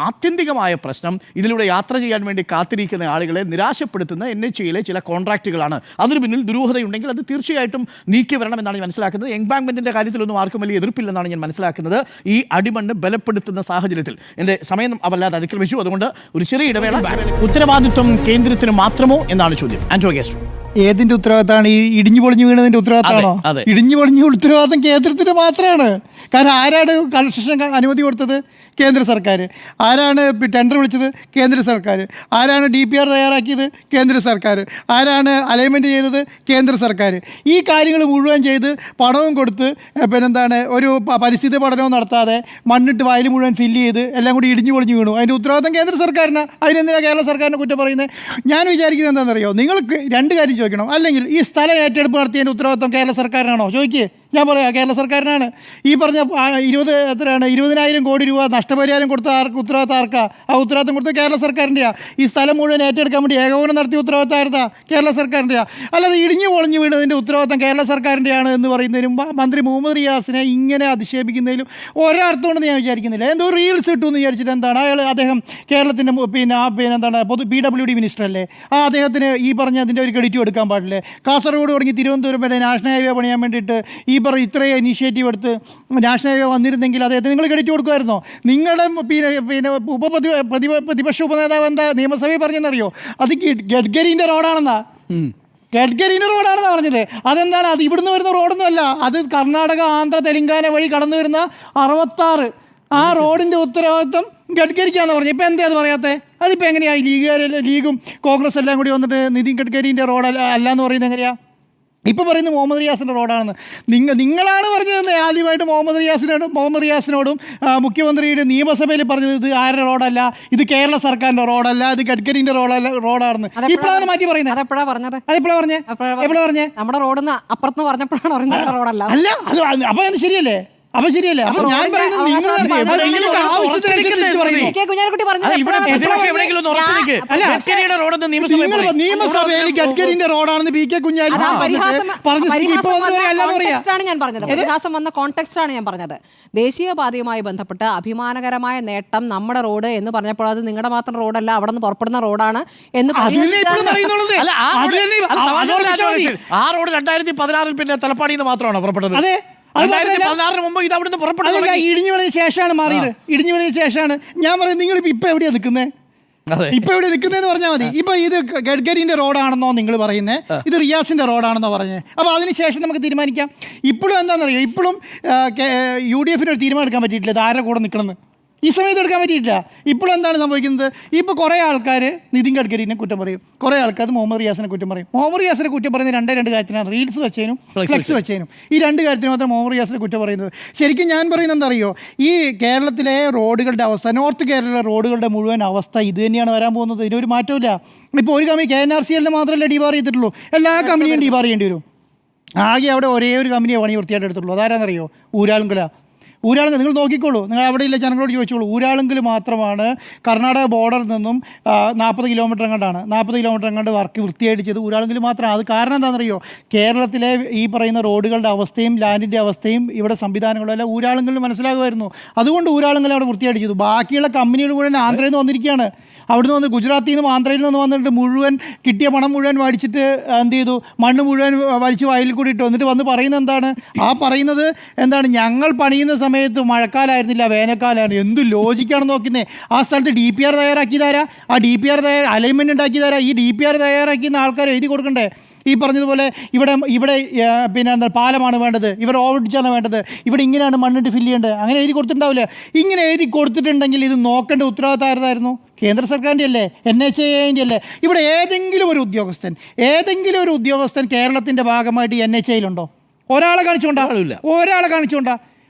ആത്യന്തികമായ പ്രശ്നം ഇതിലൂടെ യാത്ര ചെയ്യാൻ വേണ്ടി കാത്തിരിക്കുന്ന ആളുകളെ നിരാശപ്പെടുത്തുന്ന NHAIയിലെ ചില കോൺട്രാക്റ്റുകളാണ്. അതിന് പിന്നിൽ ദുരൂഹതയുണ്ടെങ്കിൽ അത് തീർച്ചയായിട്ടും നീക്കി വരണം എന്നാണ് ഞാൻ മനസ്സിലാക്കുന്നത്. എംബാങ്ക്മെന്റിന്റെ കാര്യത്തിലൊന്നും ആർക്കും വലിയ എതിർപ്പില്ലെന്നാണ് ഞാൻ മനസ്സിലാക്കുന്നത്. ഈ അടിമണ്ണ് ബലപ്പെടുത്തുന്ന സാഹചര്യത്തിൽ എൻ്റെ സമയം അവല്ലാതെ അതിക്രമിച്ചു. അതുകൊണ്ട് ഒരു ചെറിയ ഇടവേള. ഉത്തരവാദിത്വം കേന്ദ്രത്തിന് മാത്രമോ എന്നാണ് ചോദ്യം. ആന്റോ ഗസ്റ്റോ, ഏതിന്റെ ഉത്തരവാദിത്തമാണ്? ഈ ഇടിഞ്ഞു പൊളിഞ്ഞു വീണതിന്റെ ഉത്തരവാദിത്തമാണോ? ഇടിഞ്ഞു പൊളിഞ്ഞ ഉത്തരവാദിത്തം കേന്ദ്രത്തിന് മാത്രമാണ്. കാരണം ആരാണ് കൺസ്ട്രക്ഷൻ അനുമതി കൊടുത്തത്? കേന്ദ്ര സർക്കാർ. ആരാണ് ടെൻഡർ വിളിച്ചത്? കേന്ദ്ര സർക്കാർ. ആരാണ് DPR തയ്യാറാക്കിയത്? കേന്ദ്ര സർക്കാർ. ആരാണ് അലൈൻമെൻറ്റ് ചെയ്തത്? കേന്ദ്ര സർക്കാർ. ഈ കാര്യങ്ങൾ മുഴുവൻ ചെയ്ത് പണവും കൊടുത്ത് പിന്നെന്താണ് ഒരു പരിസ്ഥിതി പഠനവും നടത്താതെ മണ്ണിട്ട് വയൽ മുഴുവൻ ഫില്ല് ചെയ്ത് എല്ലാം കൂടി ഇടിഞ്ഞു പൊളിഞ്ഞു വീണു. അതിൻ്റെ ഉത്തരവാദിത്തം കേന്ദ്ര സർക്കാരിനാണ്. അതിനെന്തിനാണ് കേരള സർക്കാരിനെ കുറ്റം പറയുന്നത്? ഞാൻ വിചാരിക്കുന്നത് എന്താണെന്നറിയോ, നിങ്ങൾക്ക് രണ്ട് കാര്യം ചോദിക്കണം. അല്ലെങ്കിൽ ഈ സ്ഥലം ഏറ്റെടുപ്പ് നടത്തിയതിൻ്റെ ഉത്തരവാദിത്തം കേരള സർക്കാരിനാണോ? ചോദിക്കുക. ഞാൻ പറയാം കേരള സർക്കാരിനാണ്. ഈ പറഞ്ഞ 20,000 കോടി രൂപ നഷ്ടപരിഹാരം കൊടുത്ത ഉത്തരവാദിത്തം ആർക്കാ? ആ ഉത്തരവാദിത്തം കൊടുത്ത കേരള സർക്കാരിൻ്റെയാണ്. ഈ സ്ഥലം മുഴുവൻ ഏറ്റെടുക്കാൻ വേണ്ടി ഏകോപനം നടത്തിയ ഉത്തരവാദിത്തം ആയിരുന്നാ? കേരള സർക്കാരിൻ്റെയാണ്. അല്ലാതെ ഇടിഞ്ഞു പൊളിഞ്ഞു വീണതിൻ്റെ ഉത്തരവാദിത്തം കേരള സർക്കാരിൻ്റെയാണ് എന്ന് പറയുന്നതിനും മന്ത്രി മുഹമ്മദ് റിയാസിനെ ഇങ്ങനെ അധിക്ഷേപിക്കുന്നതിലും ഒരർത്ഥമുണ്ടെന്ന് ഞാൻ വിചാരിക്കുന്നില്ല. എന്തോ റീൽസ് കിട്ടുമെന്ന് വിചാരിച്ചിട്ട് എന്താണ് അദ്ദേഹം കേരളത്തിൻ്റെ എന്താണ് PWD മിനിസ്റ്റർ അല്ലേ? അദ്ദേഹത്തിന് ഈ പറഞ്ഞ അതിൻ്റെ ഒരു ക്രെഡിറ്റ് എടുക്കാൻ പാടില്ലേ? കാസർഗോഡ് തുടങ്ങി തിരുവനന്തപുരം വരെ നാഷണൽ ഹൈവേ പണിയാൻ വേണ്ടിയിട്ട് ഇത്രയും ഇനീഷ്യേറ്റീവ് എടുത്ത് നാഷണൽ ഹൈവേ വന്നിരുന്നെങ്കിൽ അദ്ദേഹത്തിന് നിങ്ങൾ ക്രെഡിറ്റ് കൊടുക്കുമായിരുന്നോ? നിങ്ങളുടെ പ്രതിപക്ഷ ഉപനേതാവ് എന്താ നിയമസഭയിൽ പറഞ്ഞെന്നറിയോ? അത് ഗഡ്കരിൻ്റെ റോഡാണെന്നാ. ഗഡ്കരിൻ്റെ റോഡാണെന്നാണ് പറഞ്ഞത്. അതെന്താണ്? അത് ഇവിടുന്ന് വരുന്ന റോഡൊന്നും അല്ല. അത് കർണാടക, ആന്ധ്ര, തെലങ്കാന വഴി കടന്നു വരുന്ന 66 ആ റോഡിൻ്റെ ഉത്തരവാദിത്വം ഗഡ്കരിക്കാന്ന് പറഞ്ഞു. ഇപ്പം എന്താ അത് പറയാത്തത്? അതിപ്പോൾ എങ്ങനെയാണ് ലീഗും കോൺഗ്രസ് എല്ലാം കൂടി വന്നിട്ട് നിതിൻ ഗഡ്കരിൻ്റെ റോഡ് അല്ല എന്ന് പറയുന്നത് എങ്ങനെയാണ്? ഇപ്പോൾ പറയുന്നത് മുഹമ്മദ് റിയാസിൻ്റെ റോഡാണെന്ന്. നിങ്ങളാണ് പറഞ്ഞത് ആദ്യമായിട്ട് മുഹമ്മദ് റിയാസിനോടും മുഖ്യമന്ത്രിയുടെ നിയമസഭയിൽ പറഞ്ഞത് ഇത് ആരുടെ റോഡല്ല, ഇത് കേരള സർക്കാരിൻ്റെ റോഡല്ല, ഇത് ഗഡ്കരിൻ്റെ റോഡാണെന്ന്. ഇപ്പോഴാണ് മാറ്റി പറയുന്നത്. അതെപ്പോഴാണ് പറഞ്ഞത്? എപ്പോഴാണ് പറഞ്ഞത്? നമ്മുടെ റോഡിന്ന് അപ്പുറത്ത് പറഞ്ഞപ്പോഴാണ് പറയുന്നത് റോഡല്ല. അല്ല അത് അപ്പോൾ അത് ശരിയല്ലേ? അപ്പൊ ശരിയല്ലേ? അപ്പൊ ഞാൻ പറയുന്നത് നിയമസഭയിൽ ഗഡ്കരിന്റെ റോഡാണെന്ന് പി കെ കുഞ്ഞാലി ഞാൻ പറഞ്ഞത്. പരിഹാസം വന്ന കോണ്ടെക്സ്റ്റാണ് ഞാൻ പറഞ്ഞത്. ദേശീയപാതയുമായി ബന്ധപ്പെട്ട് അഭിമാനകരമായ നേട്ടം നമ്മുടെ റോഡ് എന്ന് പറഞ്ഞപ്പോൾ അത് നിങ്ങളുടെ മാത്രം റോഡല്ല, അവിടെ നിന്ന് പുറപ്പെടുന്ന റോഡാണ് എന്ന് ആ റോഡ് 2016 പിന്നെ തലപ്പാടിയിൽ നിന്ന് മാത്രമാണോ പുറപ്പെട്ടത്? 2016 മുമ്പ് ഇത് അവിടുന്ന് പുറപ്പെട്ടത്. ഇടിഞ്ഞു വീണതിന് ശേഷമാണ് മാറിയത്. ഇടിഞ്ഞു വീണതിന് ശേഷമാണ്. ഞാൻ പറയുന്നത് നിങ്ങൾ ഇപ്പൊ എവിടെയാ നിൽക്കുന്നത്? ഇപ്പൊ എവിടെ നിൽക്കുന്നതെന്ന് പറഞ്ഞാൽ മതി. ഇപ്പൊ ഇത് ഗഡ്കരിന്റെ റോഡാണെന്നോ നിങ്ങൾ പറയുന്നത്, ഇത് റിയാസിന്റെ റോഡാണെന്നോ പറഞ്ഞത്. അപ്പോൾ അതിനുശേഷം നമുക്ക് തീരുമാനിക്കാം. ഇപ്പോഴും എന്താണെന്നറിയോ, ഇപ്പോഴും UDF ഒരു തീരുമാനം എടുക്കാൻ പറ്റിയിട്ടില്ല ഇത് ആരുടെ കൂടെ നിൽക്കണമെന്ന്. ഈ സമയത്ത് എടുക്കാൻ പറ്റിയിട്ടില്ല. ഇപ്പോഴും എന്താണ് സംഭവിക്കുന്നത്? ഇപ്പോൾ കുറേ ആൾക്കാർ നിതിൻ ഗഡ്കരിനെ കുറ്റം പറയും, കുറേ ആൾക്കാർ മുഹമ്മദ് റിയാസിനെ കുറ്റം പറയും. മുഹമ്മദ് റിയാസിനെ കുറ്റം പറയുന്നത് രണ്ട് കാര്യത്തിനാണ്. റീൽസ് വെച്ചതിനും ഫ്ലെക്സ് വെച്ചതിനും. ഈ 2 കാര്യത്തിന് മാത്രം മുഹമ്മദ് റിയാസിനെ കുറ്റം പറയുന്നത്. ശരിക്കും ഞാൻ പറയുന്നത് എന്താ അറിയോ, ഈ കേരളത്തിലെ റോഡുകളുടെ അവസ്ഥ, നോർത്ത് കേരളത്തിലെ റോഡുകളുടെ മുഴുവൻ അവസ്ഥ ഇത് തന്നെയാണ് വരാൻ പോകുന്നത്. ഇതിനൊരു മാറ്റമില്ല. ഇപ്പോൾ ഒരു കമ്പനി KNRCL മാത്രമല്ല ഡിബാർ ചെയ്തിട്ടുള്ളൂ, എല്ലാ കമ്പനിയും ഡിബാർ ചെയ്യേണ്ടി വരും. ആകെ അവിടെ ഒരേ ഒരു കമ്പനിയെ പണി വൃത്തിയായിട്ട് എടുത്തിട്ടുള്ളൂ. അതാരാന്നറിയോ? ഊരാളുങ്കല. നിങ്ങൾ നോക്കിക്കോളൂ, നിങ്ങൾ അവിടെയില്ല ജനങ്ങളോട് ചോദിച്ചോളൂ. ഊരാളുങ്കൽ മാത്രമാണ് കർണാടക ബോർഡറിൽ നിന്നും 40 കിലോമീറ്റർ എങ്ങാണ്ടാണ്, 40 കിലോമീറ്റർ എങ്ങാണ്ട് വർക്ക് വൃത്തിയായിട്ട് ചെയ്ത് ഊരാളുങ്കൽ മാത്രമാണ്. അത് കാരണം എന്താണെന്നറിയോ, കേരളത്തിലെ ഈ പറയുന്ന റോഡുകളുടെ അവസ്ഥയും ലാൻഡിൻ്റെ അവസ്ഥയും ഇവിടെ സംവിധാനങ്ങളും എല്ലാം ഊരാളുങ്കലിന് മനസ്സിലാകുമായിരുന്നു. അതുകൊണ്ട് ഊരാളുങ്കൽ അവിടെ വൃത്തിയായിട്ട് ചെയ്തു. ബാക്കിയുള്ള കമ്പനികൾ മുഴുവൻ ആന്ധ്രയിൽ നിന്ന് വന്നിരിക്കുകയാണ്. അവിടുന്ന് വന്ന് ഗുജറാത്തിൽ നിന്നും ആന്ധ്രയിൽ നിന്ന് വന്നിട്ട് മുഴുവൻ കിട്ടിയ പണം മുഴുവൻ വലിച്ചിട്ട് എന്ത് ചെയ്തു, മണ്ണ് മുഴുവൻ വലിച്ച് വയലിൽ കൂടി ഇട്ടു. എന്നിട്ട് വന്ന് പറയുന്നത് എന്താണ്? പറയുന്നത് എന്താണ്, ഞങ്ങൾ പണിയുന്ന സമയത്ത് മഴക്കാലമായിരുന്നില്ല, വേനൽക്കാലമാണ്. എന്ത് ലോജിക്കാണ് നോക്കുന്നത്? ആ സ്ഥലത്ത് DPR തയ്യാറാക്കിയതാരാ? ആ DPR അലൈൻമെൻറ്റ് ഉണ്ടാക്കിയതാരാ? ഈ DPR തയ്യാറാക്കിയ ആൾക്കാർ എഴുതി കൊടുക്കണ്ടേ? ഈ പറഞ്ഞതുപോലെ ഇവിടെ പിന്നെ എന്താ പാലമാണ് വേണ്ടത്, ഇവിടെ ഓവർഡിച്ചാണ് വേണ്ടത്, ഇവിടെ ഇങ്ങനെയാണ് മണ്ണിട്ട് ഫില്ല് ചെയ്യേണ്ടത്, അങ്ങനെ എഴുതി കൊടുത്തിട്ടുണ്ടാവില്ല. ഇങ്ങനെ എഴുതി കൊടുത്തിട്ടുണ്ടെങ്കിൽ ഇത് നോക്കേണ്ട ഉത്തരവാദിത്തം ആയിരുന്നായിരുന്നു? കേന്ദ്ര സർക്കാരിൻ്റെ അല്ലേ, NHAIൻ്റെ അല്ലേ? ഇവിടെ ഏതെങ്കിലും ഒരു ഉദ്യോഗസ്ഥൻ കേരളത്തിൻ്റെ ഭാഗമായിട്ട് NHAയിലുണ്ടോ? ഒരാളെ കാണിച്ചുകൊണ്ടാ?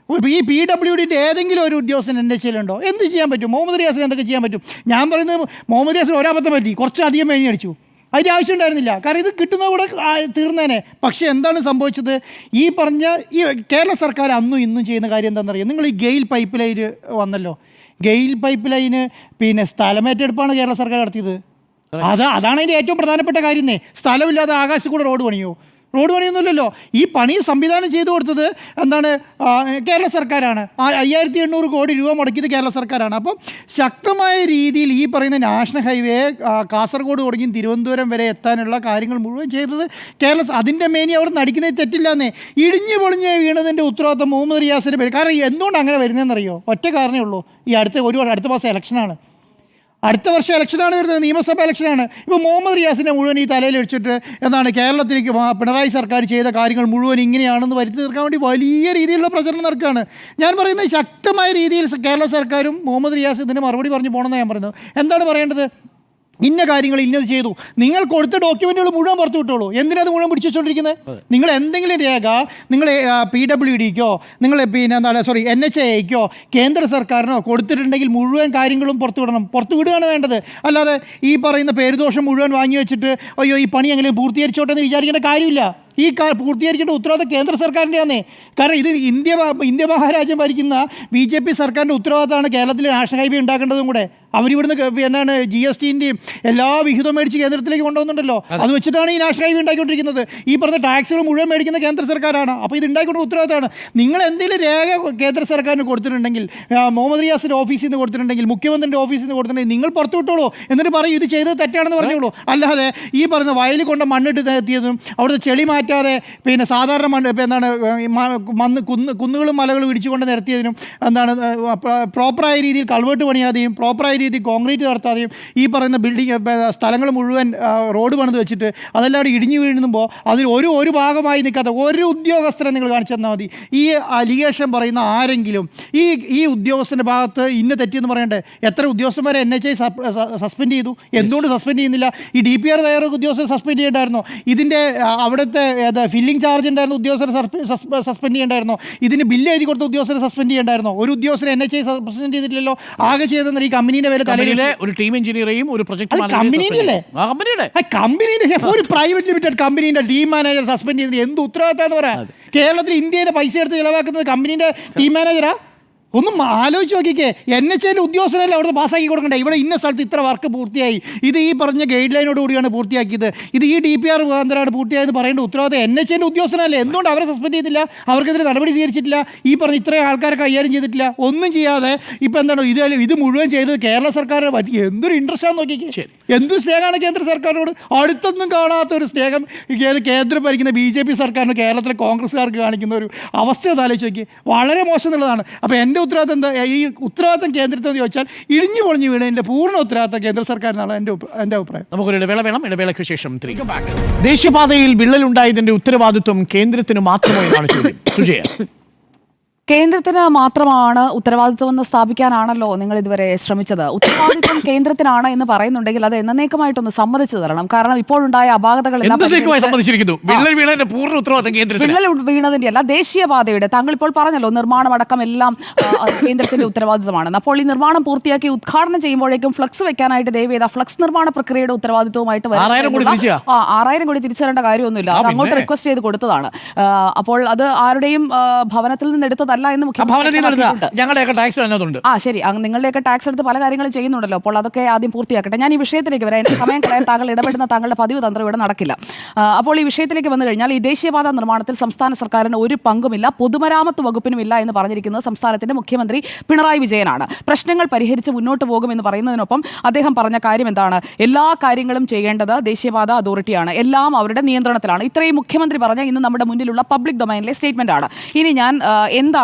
ഈ PWDൻ്റെ ഏതെങ്കിലും ഒരു ഉദ്യോഗസ്ഥൻ NHAയിലുണ്ടോ? എന്ത് ചെയ്യാൻ പറ്റും? മുഹമ്മദ് റിയാസിന് എന്തൊക്കെ ചെയ്യാൻ പറ്റും? ഞാൻ പറയുന്നത് മുഹമ്മദ് റിയാസിന് ഒരബദ്ധം പറ്റി, കുറച്ചധികം മേനി അടിച്ചു. അതിൻ്റെ ആവശ്യം ഉണ്ടായിരുന്നില്ല. കാരണം ഇത് കിട്ടുന്ന കൂടെ തീർന്നേനെ. പക്ഷേ എന്താണ് സംഭവിച്ചത്? ഈ പറഞ്ഞ ഈ കേരള സർക്കാർ അന്നും ഇന്നും ചെയ്യുന്ന കാര്യം എന്താണെന്നറിയാം? നിങ്ങൾ ഈ ഗെയിൽ പൈപ്പ് ലൈൻ വന്നല്ലോ, ഗെയിൽ പൈപ്പ് ലൈന് പിന്നെ സ്ഥലമേറ്റെടുപ്പാണ് കേരള സർക്കാർ നടത്തിയത്. അതാണ് അതിൻ്റെ ഏറ്റവും പ്രധാനപ്പെട്ട കാര്യം. സ്ഥലമില്ലാതെ ആകാശത്ത് കൂടെ റോഡ് പണിയൊന്നുമില്ലല്ലോ. ഈ പണി സംവിധാനം ചെയ്തു കൊടുത്തത് എന്താണ്? കേരള സർക്കാരാണ്. 5800 കോടി രൂപ മുടക്കിയത് കേരള സർക്കാരാണ്. അപ്പം ശക്തമായ രീതിയിൽ ഈ പറയുന്ന നാഷണൽ ഹൈവേ കാസർഗോഡ് തുടങ്ങി തിരുവനന്തപുരം വരെ എത്താനുള്ള കാര്യങ്ങൾ മുഴുവൻ ചെയ്തത് അതിൻ്റെ മേനി അവിടെ നടിക്കുന്നത് തെറ്റില്ലാന്നേ. ഇടിഞ്ഞു പൊളിഞ്ഞ് വീണതിൻ്റെ ഉത്തരവാദിത്തം മുഹമ്മദ് റിയാസിൻ്റെ പേര്. കാരണം എന്തുകൊണ്ട് അങ്ങനെ വരുന്നതെന്നറിയോ? ഒറ്റ കാരണമേ ഉള്ളൂ. ഈ അടുത്ത മാസം ഇലക്ഷനാണ്. അടുത്ത വർഷം ഇലക്ഷനാണ് വരുന്നത്, നിയമസഭ ഇലക്ഷനാണ്. ഇപ്പോൾ മുഹമ്മദ് റിയാസിനെ മുഴുവൻ ഈ തലയിൽ വെച്ചിട്ട് എന്താണ് കേരളത്തിലേക്ക് പിണറായി സർക്കാർ ചെയ്ത കാര്യങ്ങൾ മുഴുവൻ ഇങ്ങനെയാണെന്ന് വരുത്തി തീർക്കാൻ വേണ്ടി വലിയ രീതിയിലുള്ള പ്രചരണം നടക്കുകയാണ്. ഞാൻ പറയുന്നത് ശക്തമായ രീതിയിൽ കേരള സർക്കാരും മുഹമ്മദ് റിയാസ് ഇതിന് മറുപടി പറഞ്ഞു പോകണമെന്ന് ഞാൻ പറയുന്നത്. എന്താണ് പറയേണ്ടത്? ഇന്ന കാര്യങ്ങൾ ഇന്നത് ചെയ്തു. നിങ്ങൾ കൊടുത്ത ഡോക്യുമെന്റുകൾ മുഴുവൻ പുറത്തു വിട്ടോളൂ. എന്തിനത് മുഴുവൻ പിടിച്ചു വെച്ചുകൊണ്ടിരിക്കുന്നത്? നിങ്ങൾ എന്തെങ്കിലും രേഖ നിങ്ങൾ PWDക്കോ നിങ്ങൾ NHAIക്കോ കേന്ദ്ര സർക്കാരിനോ കൊടുത്തിട്ടുണ്ടെങ്കിൽ മുഴുവൻ കാര്യങ്ങളും പുറത്തു വിടണം. പുറത്തു വിടുകയാണ് വേണ്ടത്. അല്ലാതെ ഈ പറയുന്ന പേരുദോഷം മുഴുവൻ വാങ്ങി വെച്ചിട്ട് അയ്യോ ഈ പണി എങ്ങനെ പൂർത്തീകരിച്ചോട്ടെ എന്ന് വിചാരിക്കേണ്ട കാര്യമില്ല. ഈ പൂർത്തീകരിക്കേണ്ട ഉത്തരവാദിത്തം കേന്ദ്ര സർക്കാരിൻ്റെയാണേ. കാരണം ഇത് ഇന്ത്യ മഹാരാജ്യം ഭരിക്കുന്ന BJP സർക്കാരിൻ്റെ ഉത്തരവാദിത്തമാണ് കേരളത്തിൽ നാഷണൽ ഹൈവേ ഉണ്ടാക്കേണ്ടതും കൂടെ. അവരിവിടുന്ന് എന്താണ് GSTൻ്റെയും എല്ലാ വിഹിതവും മേടിച്ച് കേന്ദ്രത്തിലേക്ക് കൊണ്ടുപോകുന്നുണ്ടല്ലോ. അത് വെച്ചിട്ടാണ് ഈ നാഷണൽ ഹൈവേ ഉണ്ടാക്കിക്കൊണ്ടിരിക്കുന്നത്. ഈ പറഞ്ഞ ടാക്സുകൾ മുഴുവൻ മേടിക്കുന്ന കേന്ദ്ര സർക്കാരാണ്. അപ്പോൾ ഇത് ഉണ്ടാക്കിക്കൊണ്ട ഉത്തരവാദിത്തമാണ്. നിങ്ങൾ എന്തെങ്കിലും രേഖ കേന്ദ്ര സർക്കാരിന് കൊടുത്തിട്ടുണ്ടെങ്കിൽ, മുഹമ്മദ് റിയാസിൻ്റെ ഓഫീസിൽ നിന്ന് കൊടുത്തിട്ടുണ്ടെങ്കിൽ, മുഖ്യമന്ത്രിയുടെ ഓഫീസിൽ നിന്ന് കൊടുത്തിട്ടുണ്ടെങ്കിൽ നിങ്ങൾ പുറത്തു വിട്ടോളൂ. എന്നിട്ട് പറയും ഇത് ചെയ്തത് തെറ്റാണെന്ന് പറഞ്ഞോളൂ. അല്ലാതെ ഈ പറഞ്ഞ വയലിൽ കൊണ്ട് മണ്ണിട്ട് എത്തിയതും അവിടുത്തെ ചെളി മാറ്റാതെ സാധാരണ കുന്നുകളും മലകളും ഇടിച്ചുകൊണ്ട് നിരത്തിയതിനും പ്രോപ്പറായ രീതിയിൽ കൾവേർട്ട് പണിയാതെയും പ്രോപ്പറായ രീതിയിൽ കോൺക്രീറ്റ് നടത്താതെയും ഈ പറയുന്ന ബിൽഡിംഗ് സ്ഥലങ്ങൾ മുഴുവൻ റോഡ് പണിത് വെച്ചിട്ട് അതെല്ലാം ഇടിഞ്ഞു വീഴുമ്പോൾ അതിൽ ഒരു ഭാഗമായി നിൽക്കാത്ത ഒരു ഉദ്യോഗസ്ഥരെ നിങ്ങൾ കാണിച്ചു തന്നാൽ മതി. ഈ അലിഗേഷൻ പറയുന്ന ആരെങ്കിലും ഈ ഉദ്യോഗസ്ഥൻ്റെ ഭാഗത്ത് ഇന്ന തെറ്റിയെന്ന് പറയണ്ടേ? എത്ര ഉദ്യോഗസ്ഥന്മാരെ NHA സസ്പെൻഡ് ചെയ്തു? എന്തുകൊണ്ട് സസ്പെൻഡ് ചെയ്യുന്നില്ല? ഈ DPR തയ്യാറൊക്കെ ഉദ്യോഗസ്ഥരെ സസ്പെൻഡ് ചെയ്യേണ്ടായിരുന്നോ? ഇതിൻ്റെ അവിടുത്തെ ഫില്ലിംഗ് ചാർജ് ഉണ്ടായിരുന്ന ഉദ്യോഗസ്ഥരെ സസ്പെൻഡ് ചെയ്യേണ്ടായിരുന്നോ? ഇതിന് ബില്ല് എഴുതി കൊടുത്ത ഉദ്യോഗസ്ഥരെ സസ്പെൻഡ് ചെയ്യേണ്ടായിരുന്നോ? ഒരു ഉദ്യോഗസ്ഥരെ NHA സസ്പെൻഡ് ചെയ്തിട്ടില്ലല്ലോ. ആകെ ചെയ്തെന്ന് ഈ കമ്പനീൻ്റെ കമ്പനിയിലെ ഒരു ടീം എഞ്ചിനീയറെയും ഒരു പ്രൊജക്ട് കമ്പനിയുടെ ഒരു പ്രൈവറ്റ് ലിമിറ്റഡ് കമ്പനീൻ്റെ ടീം മാനേജർ സസ്പെൻഡ് ചെയ്തത് എന്ത് ഉത്തരവാദിത്തമാണെന്ന് പറയാം? കേരളത്തിൽ ഇന്ത്യയുടെ പൈസ എടുത്ത് ചിലവാക്കുന്നത് കമ്പനീൻ്റെ ടീം മാനേജറാ? ഒന്നും ആലോചിച്ച് നോക്കിക്കേ. NHAൻ്റെ ഉദ്യോഗസ്ഥരല്ലേ അവിടുന്ന് പാസ്സാക്കി കൊടുക്കണ്ടേ? ഇവിടെ ഇന്ന സ്ഥലത്ത് ഇത്ര വർക്ക് പൂർത്തിയായി, ഇത് ഈ പറഞ്ഞ ഗൈഡ് ലൈനോട് കൂടിയാണ് പൂർത്തിയാക്കിയത്, ഇത് ഈ DPR മുഖാന്തരമാണ് പൂർത്തിയായെന്ന് പറയേണ്ട ഉത്തരവാദിത്തം NHAൻ്റെ ഉദ്യോഗസ്ഥരല്ലേ? എന്തുകൊണ്ട് അവരെ സസ്പെൻഡ് ചെയ്തില്ല? അവർക്കെതിരെ നടപടി സ്വീകരിച്ചിട്ടില്ല? ഈ പറഞ്ഞ ഇത്രയും ആൾക്കാരെ കൈകാര്യം ചെയ്തിട്ടില്ല. ഒന്നും ചെയ്യാതെ ഇപ്പം എന്താണോ ഇത് മുഴുവൻ ചെയ്തത് കേരള സർക്കാരിനെ പറ്റി. എന്തൊരു ഇൻട്രസ്റ്റാന്ന് നോക്കിക്കേ. എന്തൊരു സ്നേഹമാണ് കേന്ദ്ര സർക്കാരിനോട്. അടുത്തൊന്നും കാണാത്തൊരു സ്നേഹം കേന്ദ്രം ഭരിക്കുന്ന BJP സർക്കാരിന് കേരളത്തിലെ കോൺഗ്രസ്സുകാർക്ക് കാണിക്കുന്ന ഒരു അവസ്ഥ ആലോചിച്ച് നോക്കി. വളരെ മോശം എന്നുള്ളതാണ്. അപ്പോൾ എൻ്റെ ഉത്തരവാദിത്തം എന്താ? ഈ ഉത്തരവാദിത്തം കേന്ദ്രത്തിൽ ചോദിച്ചാൽ ഇടിഞ്ഞു പൊളിഞ്ഞു വീണതിൻ്റെ പൂർണ്ണ ഉത്തരവാദിത്തം കേന്ദ്ര സർക്കാരിനാണ് എൻ്റെ അഭിപ്രായം. നമുക്കൊരു ഇടവേള വേണം. ഇടവേളയ്ക്ക് ശേഷം ദേശീയപാതയിൽ വിള്ളലുണ്ടായതിന്റെ ഉത്തരവാദിത്വം കേന്ദ്രത്തിന് മാത്രമോ എന്നാണ് ചോദ്യം. സുജയ, കേന്ദ്രത്തിന് മാത്രമാണ് ഉത്തരവാദിത്വം സ്ഥാപിക്കാനാണല്ലോ നിങ്ങൾ ഇതുവരെ ശ്രമിച്ചത്. ഉത്തരവാദിത്വം കേന്ദ്രത്തിനാണ് എന്ന് പറയുന്നുണ്ടെങ്കിൽ അത് എന്നേക്കുമായിട്ടൊന്ന് സമ്മതിച്ചു തരണം. കാരണം ഇപ്പോഴുണ്ടായ അപാകതകളെല്ലാം വിള്ളൽ വീണതിന്റെ അല്ല, ദേശീയപാതയുടെ. താങ്കൾ ഇപ്പോൾ പറഞ്ഞല്ലോ നിർമ്മാണം അടക്കം എല്ലാം കേന്ദ്രത്തിന്റെ ഉത്തരവാദിത്വമാണെന്ന്. അപ്പോൾ ഈ നിർമ്മാണം പൂർത്തിയാക്കി ഉദ്ഘാടനം ചെയ്യുമ്പോഴേക്കും ഫ്ലക്സ് വെക്കാനായിട്ട് ദയവേദ ഫ്ലക്സ് നിർമ്മാണ പ്രക്രിയയുടെ ഉത്തരവാദിത്വമായിട്ട് 6000 കോടി തിരിച്ചു തരേണ്ട കാര്യമൊന്നുമില്ല. അത് അങ്ങോട്ട് റിക്വസ്റ്റ് ചെയ്ത് കൊടുത്തതാണ്. അപ്പോൾ അത് ആരുടെയും ഭവനത്തിൽ നിന്ന് എടുത്തത് അല്ല എന്ന് ശരി, നിങ്ങളുടെയൊക്കെ ടാക്സ് എടുത്ത് പല കാര്യങ്ങളും ചെയ്യുന്നുണ്ടല്ലോ. അപ്പോൾ അതൊക്കെ ആദ്യം പൂർത്തിയാക്കട്ടെ. ഞാൻ ഈ വിഷയത്തിലേക്ക് വരാം. എന്റെ സമയം കളയാൻ താങ്കൾ ഇടപെടുന്ന താങ്കളുടെ പതിവ് തന്ത്രം ഇവിടെ നടക്കില്ല. അപ്പോൾ ഈ വിഷയത്തിലേക്ക് വന്നു കഴിഞ്ഞാൽ ഈ ദേശീയപാത നിർമ്മാണത്തിൽ സംസ്ഥാന സർക്കാരിന് ഒരു പങ്കുമില്ല, പൊതുമരാമത്ത് വകുപ്പിനും ഇല്ല എന്ന് പറഞ്ഞിരിക്കുന്നത് സംസ്ഥാനത്തിന്റെ മുഖ്യമന്ത്രി പിണറായി വിജയനാണ്. പ്രശ്നങ്ങൾ പരിഹരിച്ച് മുന്നോട്ട് പോകുമെന്ന് പറയുന്നതിനൊപ്പം അദ്ദേഹം പറഞ്ഞ കാര്യം എന്താണ്? എല്ലാ കാര്യങ്ങളും ചെയ്യേണ്ടത് ദേശീയപാത അതോറിറ്റിയാണ്, എല്ലാം അവരുടെ നിയന്ത്രണത്തിലാണ്. ഇത്രയും മുഖ്യമന്ത്രി പറഞ്ഞ ഇന്ന് നമ്മുടെ മുന്നിലുള്ള പബ്ലിക് ഡൊമൈനിലെ സ്റ്റേറ്റ്മെന്റ് ആണ്. ഇനി ഞാൻ എന്താണ്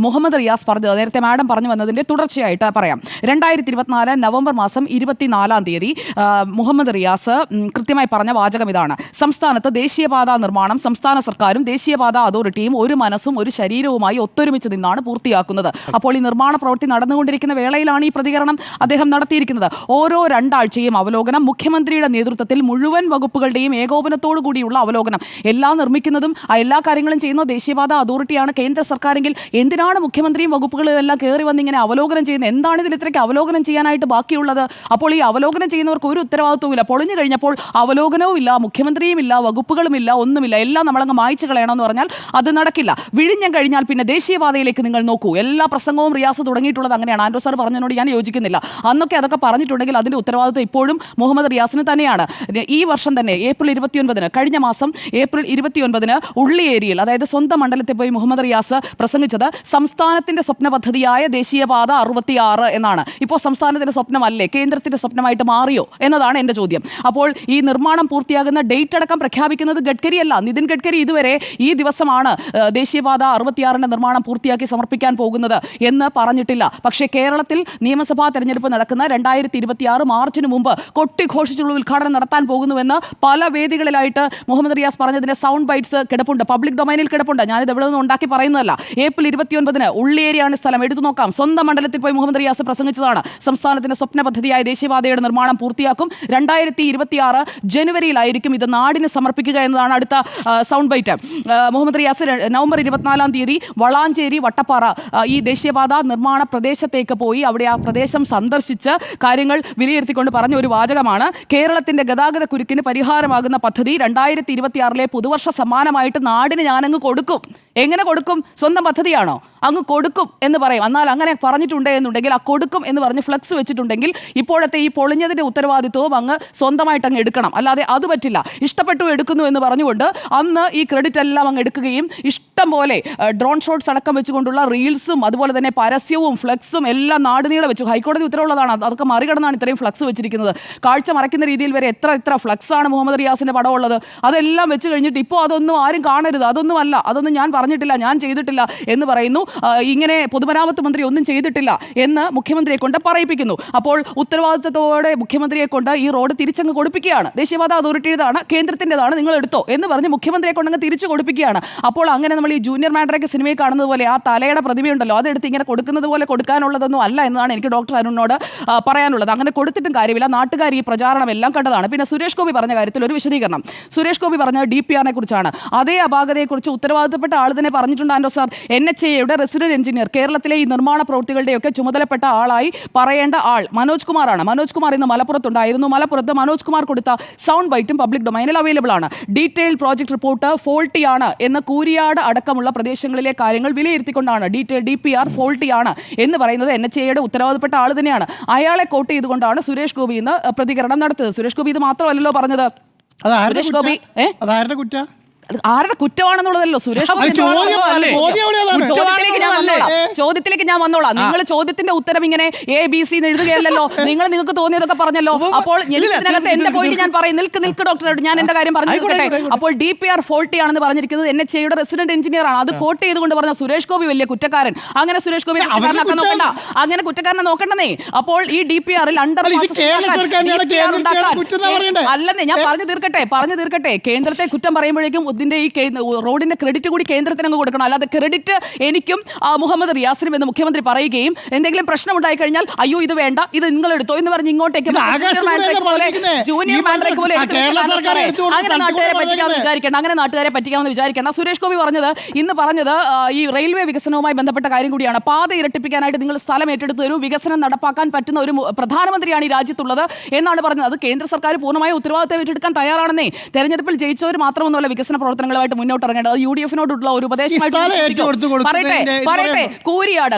മുഹമ്മദ് റിയാസ് പറഞ്ഞത്, നേരത്തെ മാഡം പറഞ്ഞു വന്നതിന്റെ തുടർച്ചയായിട്ട് പറയാം. 2024 നവംബർ മാസം 24 തീയതി മുഹമ്മദ് റിയാസ് കൃത്യമായി പറഞ്ഞ വാചകം ഇതാണ്: സംസ്ഥാനത്ത് ദേശീയപാത നിർമ്മാണം സംസ്ഥാന സർക്കാരും ദേശീയപാത അതോറിറ്റിയും ഒരു മനസ്സും ഒരു ശരീരവുമായി ഒത്തൊരുമിച്ച് നിന്നാണ് പൂർത്തിയാക്കുന്നത്. അപ്പോൾ ഈ നിർമ്മാണ പ്രവൃത്തി നടന്നുകൊണ്ടിരിക്കുന്ന വേളയിലാണ് ഈ പ്രതികരണം അദ്ദേഹം നടത്തിയിരിക്കുന്നത്. ഓരോ 2 ആഴ്ചയും അവലോകനം, മുഖ്യമന്ത്രിയുടെ നേതൃത്വത്തിൽ മുഴുവൻ വകുപ്പുകളുടെയും ഏകോപനത്തോടു കൂടിയുള്ള അവലോകനം. എല്ലാം നിർമ്മിക്കുന്നതും എല്ലാ കാര്യങ്ങളും ചെയ്യുന്ന ദേശീയപാത അതോറിറ്റിയാണ്. കേന്ദ്ര സർക്കാരെങ്കിൽ എന്തിനാണ് മുഖ്യമന്ത്രിയും വകുപ്പുകളും എല്ലാം കയറി വന്ന് ഇങ്ങനെ അവലോകനം ചെയ്യുന്നത്? എന്താണ് ഇതിൽ ഇത്രയ്ക്ക് അവലോകനം ചെയ്യാനായിട്ട് ബാക്കിയുള്ളത്? അപ്പോൾ ഈ അവലോകനം ചെയ്യുന്നവർക്ക് ഒരു ഉത്തരവാദിത്വവും ഇല്ല. പൊളിഞ്ഞു കഴിഞ്ഞപ്പോൾ അവലോകനവും ഇല്ല, മുഖ്യമന്ത്രിയും ഇല്ല, വകുപ്പുകളും ഇല്ല, ഒന്നുമില്ല. എല്ലാം നമ്മളങ്ങ് മായ്ച്ചു കളയണമെന്ന് പറഞ്ഞാൽ അത് നടക്കില്ല. വിഴിഞ്ഞം കഴിഞ്ഞാൽ പിന്നെ ദേശീയപാതയിലേക്ക് നിങ്ങൾ നോക്കൂ. എല്ലാ പ്രസംഗവും റിയാസ് തുടങ്ങിയിട്ടുള്ളത് അങ്ങനെയാണ്. ആൻഡ്രോ സാർ പറഞ്ഞതിനോട് ഞാൻ യോജിക്കുന്നില്ല. അന്നൊക്കെ അതൊക്കെ പറഞ്ഞിട്ടുണ്ടെങ്കിൽ അതിന്റെ ഉത്തരവാദിത്വം ഇപ്പോഴും മുഹമ്മദ് റിയാസിന് തന്നെയാണ്. ഈ വർഷം തന്നെ ഏപ്രിൽ 29 കഴിഞ്ഞ മാസം ഏപ്രിൽ 29 ഉള്ളിയേരിയിൽ, അതായത് സ്വന്തം മണ്ഡലത്തിൽ പോയി മുഹമ്മദ് റിയാസ് പ്രസംഗിച്ചത് സംസ്ഥാനത്തിന്റെ സ്വപ്ന പദ്ധതിയായ ദേശീയപാത 66 എന്നാണ്. ഇപ്പോൾ സംസ്ഥാനത്തിന്റെ സ്വപ്നമല്ലേ, കേന്ദ്രത്തിന്റെ സ്വപ്നമായിട്ട് മാറിയോ എന്നതാണ് എന്റെ ചോദ്യം. അപ്പോൾ ഈ നിർമ്മാണം പൂർത്തിയാകുന്ന ഡേറ്റ് അടക്കം പ്രഖ്യാപിക്കുന്നത് ഗഡ്കരിയല്ല, നിതിൻ ഗഡ്കരി ഇതുവരെ ഈ ദിവസമാണ് ദേശീയപാത 66ന്റെ നിർമ്മാണം പൂർത്തിയാക്കി സമർപ്പിക്കാൻ പോകുന്നത് എന്ന് പറഞ്ഞിട്ടില്ല. പക്ഷേ കേരളത്തിൽ നിയമസഭാ തെരഞ്ഞെടുപ്പ് നടക്കുന്ന 2026 മാർച്ചിന് മുമ്പ് കൊട്ടിഘോഷിച്ചുള്ള ഉദ്ഘാടനം നടത്താൻ പോകുന്നുവെന്ന് പല വേദികളിലായിട്ട് മുഹമ്മദ് റിയാസ് പറഞ്ഞതിന്റെ സൗണ്ട് ബൈറ്റ്സ് കിടപ്പുണ്ട്, പബ്ലിക് ഡൊമൈനിൽ കിടപ്പുണ്ട്. ഞാനിത് എവിടെ നിന്ന് ഉണ്ടാക്കി പറയുന്നതല്ല. ഏപ്രിൽ ഏപ്രിൽ 29 ഉള്ളിയേരിയാണ് സ്ഥലം. എടുത്തു നോക്കാം. സ്വന്തം മണ്ഡലത്തിൽ പോയി മുഹമ്മദ് റിയാസ് പ്രസംഗിച്ചതാണ്. സംസ്ഥാനത്തിന്റെ സ്വപ്ന പദ്ധതിയായ ദേശീയപാതയുടെ നിർമ്മാണം പൂർത്തിയാക്കും. 2026 ജനുവരിയിലായിരിക്കും ഇത് നാടിന് സമർപ്പിക്കുക എന്നതാണ് അടുത്ത sound byte. Muhammad Riyas November 24 Valanchery Vattappara ഈ ദേശീയപാത നിർമ്മാണ പ്രദേശത്തേക്ക് പോയി അവിടെ ആ പ്രദേശം സന്ദർശിച്ച് കാര്യങ്ങൾ വിലയിരുത്തിക്കൊണ്ട് പറഞ്ഞ ഒരു വാചകമാണ്: കേരളത്തിന്റെ ഗതാഗത കുരുക്കിന് പരിഹാരമാകുന്ന പദ്ധതി 2026 പുതുവർഷ സമ്മാനമായിട്ട് നാടിന് ഞാനങ്ങ് കൊടുക്കും. എങ്ങനെ കൊടുക്കും? സ്വന്തം പദ്ധതിയാണോ? അങ്ങ് കൊടുക്കും എന്ന് പറയും. എന്നാൽ അങ്ങനെ പറഞ്ഞിട്ടുണ്ട് എന്നുണ്ടെങ്കിൽ ആ കൊടുക്കും എന്ന് പറഞ്ഞ് ഫ്ലക്സ് വെച്ചിട്ടുണ്ടെങ്കിൽ ഇപ്പോഴത്തെ ഈ പൊളിഞ്ഞതിന്റെ ഉത്തരവാദിത്വവും അങ്ങ് സ്വന്തമായിട്ട് അങ്ങ് എടുക്കണം. അല്ലാതെ അത് പറ്റില്ല. ഇഷ്ടപ്പെട്ടു എടുക്കുന്നു എന്ന് പറഞ്ഞുകൊണ്ട് അന്ന് ഈ ക്രെഡിറ്റ് എല്ലാം അങ്ങ് എടുക്കുകയും ഇഷ്ടം പോലെ ഡ്രോൺ ഷോട്ട്സ് അടക്കം വെച്ചുകൊണ്ടുള്ള റീൽസും അതുപോലെ തന്നെ പരസ്യവും ഫ്ലക്സും എല്ലാം നാടുനീളെ വെച്ചു. ഹൈക്കോടതി ഉത്തരവുള്ളതാണ്. അതൊക്കെ മറികടന്നാണ് ഇത്രയും ഫ്ലക്സ് വെച്ചിരിക്കുന്നത്. കാഴ്ച മറയ്ക്കുന്ന രീതിയിൽ വരെ എത്ര ഫ്ലക്സാണ് മുഹമ്മദ് റിയാസിന്റെ പടമുള്ളത്. അതെല്ലാം വെച്ച് കഴിഞ്ഞിട്ട് ഇപ്പോൾ അതൊന്നും ആരും കാണരുത്, അതൊന്നുമല്ല, അതൊന്നും ഞാൻ പറഞ്ഞിട്ടില്ല, ഞാൻ ചെയ്തിട്ടില്ല എന്ന് പറയുന്നു. ഇങ്ങനെ പൊതുമരാമത്ത് മന്ത്രി ഒന്നും ചെയ്തിട്ടില്ല എന്ന് മുഖ്യമന്ത്രിയെ കൊണ്ട് പറയിപ്പിക്കുന്നു. അപ്പോൾ ഉത്തരവാദിത്തത്തോടെ മുഖ്യമന്ത്രിയെ കൊണ്ട് ഈ റോഡ് തിരിച്ചങ്ങ് കൊടുപ്പിക്കുകയാണ്. ദേശീയപാത അതോറിറ്റിയുടേതാണ്, കേന്ദ്രത്തിൻ്റെതാണ്, നിങ്ങൾ എടുത്തോ എന്ന് പറഞ്ഞ് മുഖ്യമന്ത്രിയെ കൊണ്ടങ്ങ് തിരിച്ചു കൊടുപ്പിക്കുകയാണ്. അപ്പോൾ അങ്ങനെ നമ്മൾ ഈ ജൂനിയർ മാൻഡ്രേക്ക് സിനിമയിൽ കാണുന്നത് പോലെ ആ തലയുടെ പ്രതിമയുണ്ടല്ലോ അതെടുത്ത് ഇങ്ങനെ കൊടുക്കുന്നത് പോലെ കൊടുക്കാനുള്ളതൊന്നും അല്ല എന്നതാണ് എനിക്ക് ഡോക്ടർ അരുണിനോട് പറയാനുള്ളത്. അങ്ങനെ കൊടുത്തിട്ടും കാര്യമില്ല. നാട്ടുകാർ ഈ പ്രചാരണം എല്ലാം കണ്ടതാണ്. പിന്നെ സുരേഷ് ഗോപി പറഞ്ഞ കാര്യത്തിൽ ഒരു വിശദീകരണം. സുരേഷ് ഗോപി പറഞ്ഞ DPR കുറിച്ചാണ്. അതേ അപാകതയെക്കുറിച്ച് ഉത്തരവാദിത്തപ്പെട്ട ആൾ തന്നെ പറഞ്ഞിട്ടുണ്ട്. ആൻഡോ സാർ, NHAയുടെ റെസിഡന്റ് എഞ്ചിനീയർ, കേരളത്തിലെ ഈ നിർമ്മാണ പ്രവൃത്തികളുടെയൊക്കെ ചുമതലപ്പെട്ട ആളായി പറയേണ്ട ആൾ മനോജ് കുമാറാണ്. മനോജ് കുമാർ ഇന്ന് മലപ്പുറത്തുണ്ടായിരുന്നു. മലപ്പുറത്ത് മനോജ് കുമാർ കൊടുത്ത സൗണ്ട് ബൈറ്റും പബ്ലിക് ഡൊമൈനിൽ അവൈലബിൾ ആണ്. ഡീറ്റെയിൽ പ്രോജക്ട് റിപ്പോർട്ട് ഫോൾട്ടിയാണ് എന്ന് കൂരിയാട് അടക്കമുള്ള പ്രദേശങ്ങളിലെ കാര്യങ്ങൾ വിലയിരുത്തിക്കൊണ്ടാണ് DPR ഫോൾട്ടിയാണ് എന്ന് പറയുന്നത് NHAയുടെ ഉത്തരവാദപ്പെട്ട ആൾ തന്നെയാണ്. അയാളെ കോട്ട് ചെയ്തുകൊണ്ടാണ് സുരേഷ് ഗോപി ഇന്ന് പ്രതികരണം നടത്തിയത്. സുരേഷ് ഗോപി ഇത് മാത്രമല്ലോ പറഞ്ഞത്. സുരേഷ് ഗോപി ആരുടെ കുറ്റമാണെന്നുള്ളതല്ലോ സുരേഷ് ഗോപി. ചോദ്യത്തിലേക്ക് ഞാൻ വന്നോളാം. നിങ്ങൾ ചോദ്യത്തിന്റെ ഉത്തരം ഇങ്ങനെ ABC എഴുതുകയല്ലോ. നിങ്ങൾക്ക് തോന്നിയതൊക്കെ പറഞ്ഞല്ലോ. അപ്പോൾ ഇതിനകത്ത് എന്റെ പോയിന്റ് ഞാൻ പറയും. നിൽക്ക് ഡോക്ടർ, ഞാൻ എന്റെ കാര്യം പറഞ്ഞു തീർക്കട്ടെ. അപ്പോൾ DPR ഫോൾട്ടിയാണെന്ന് പറഞ്ഞിരിക്കുന്നത് NHAയുടെ റെസിഡന്റ് എഞ്ചിനീയർ ആണ്. അത് കോട്ട് ചെയ്തുകൊണ്ട് പറഞ്ഞ സുരേഷ് ഗോപി വലിയ കുറ്റക്കാരൻ. അങ്ങനെ സുരേഷ് ഗോപി കുറ്റക്കാരനൊക്കെ നോക്കണ്ട, അങ്ങനെ കുറ്റക്കാരനെ നോക്കണ്ടെന്നേ. അപ്പോൾ ഈ DPRൽ അല്ലെന്നേ, ഞാൻ പറഞ്ഞു തീർക്കട്ടെ. കേന്ദ്രത്തെ കുറ്റം പറയുമ്പോഴേക്കും ഇതിന്റെ ഈ റോഡിന്റെ ക്രെഡിറ്റ് കൂടി കേന്ദ്രത്തിന് അങ്ങ് കൊടുക്കണം. അല്ലാതെ ക്രെഡിറ്റ് എനിക്കും മുഹമ്മദ് റിയാസിനും എന്ന് മുഖ്യമന്ത്രി പറയുകയും എന്തെങ്കിലും പ്രശ്നം ഉണ്ടായി കഴിഞ്ഞാൽ അയ്യോ ഇത് വേണ്ട, ഇത് നിങ്ങൾ എടുത്തോ എന്ന് പറഞ്ഞ് ഇങ്ങോട്ടേക്ക് ജൂനിയർ മാൻഡ്രേക്ക് പോലെ അങ്ങനെ നാട്ടുകാരെ പറ്റിക്കാമെന്ന് വിചാരിക്കേണ്ട. സുരേഷ് ഗോപി ഇന്ന് പറഞ്ഞത് ഈ റെയിൽവേ വികസനവുമായി ബന്ധപ്പെട്ട കാര്യം കൂടിയാണ്. പാത ഇരട്ടിപ്പിക്കാനായിട്ട് നിങ്ങൾ സ്ഥലം ഏറ്റെടുത്ത് തരൂ, വികസനം നടപ്പാക്കാൻ പറ്റുന്ന ഒരു പ്രധാനമന്ത്രിയാണ് ഈ രാജ്യത്തുള്ളത് എന്നാണ് പറഞ്ഞത്. അത് കേന്ദ്ര സർക്കാർ പൂർണ്ണമായ ഉത്തരവാദിത്തം ഏറ്റെടുക്കാൻ തയ്യാറാണെന്നേ. തെരഞ്ഞെടുപ്പിൽ ജയിച്ചവർ മാത്രമൊന്നുമല്ല വികസന പ്രവർത്തനങ്ങളുമായിട്ട് മുന്നോട്ട് ഇറങ്ങേണ്ടത്. UDFനോടുള്ള ഒരു ഉപദേശമായിട്ട് പറയട്ടെ.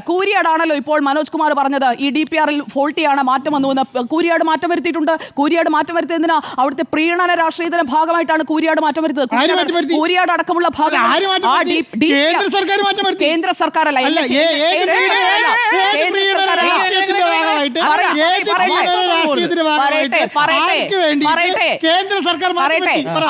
കൂരിയാടാണല്ലോ ഇപ്പോൾ മനോജ് കുമാർ പറഞ്ഞത് ഈ DPRൽ ഫോൾട്ടിയാണ്, മാറ്റം വന്നുവെന്ന്. കൂരിയാട് മാറ്റം വരുത്തിയിട്ടുണ്ട്. കൂരിയാട് മാറ്റം വരുത്തിയതിനാ അവിടുത്തെ പ്രീണന രാഷ്ട്രീയത്തിന്റെ ഭാഗമായിട്ടാണ് കൂരിയാട് മാറ്റം വരുത്തിയത്. കൂരിയാട് അടക്കമുള്ള ഭാഗം കേന്ദ്ര സർക്കാരല്ല,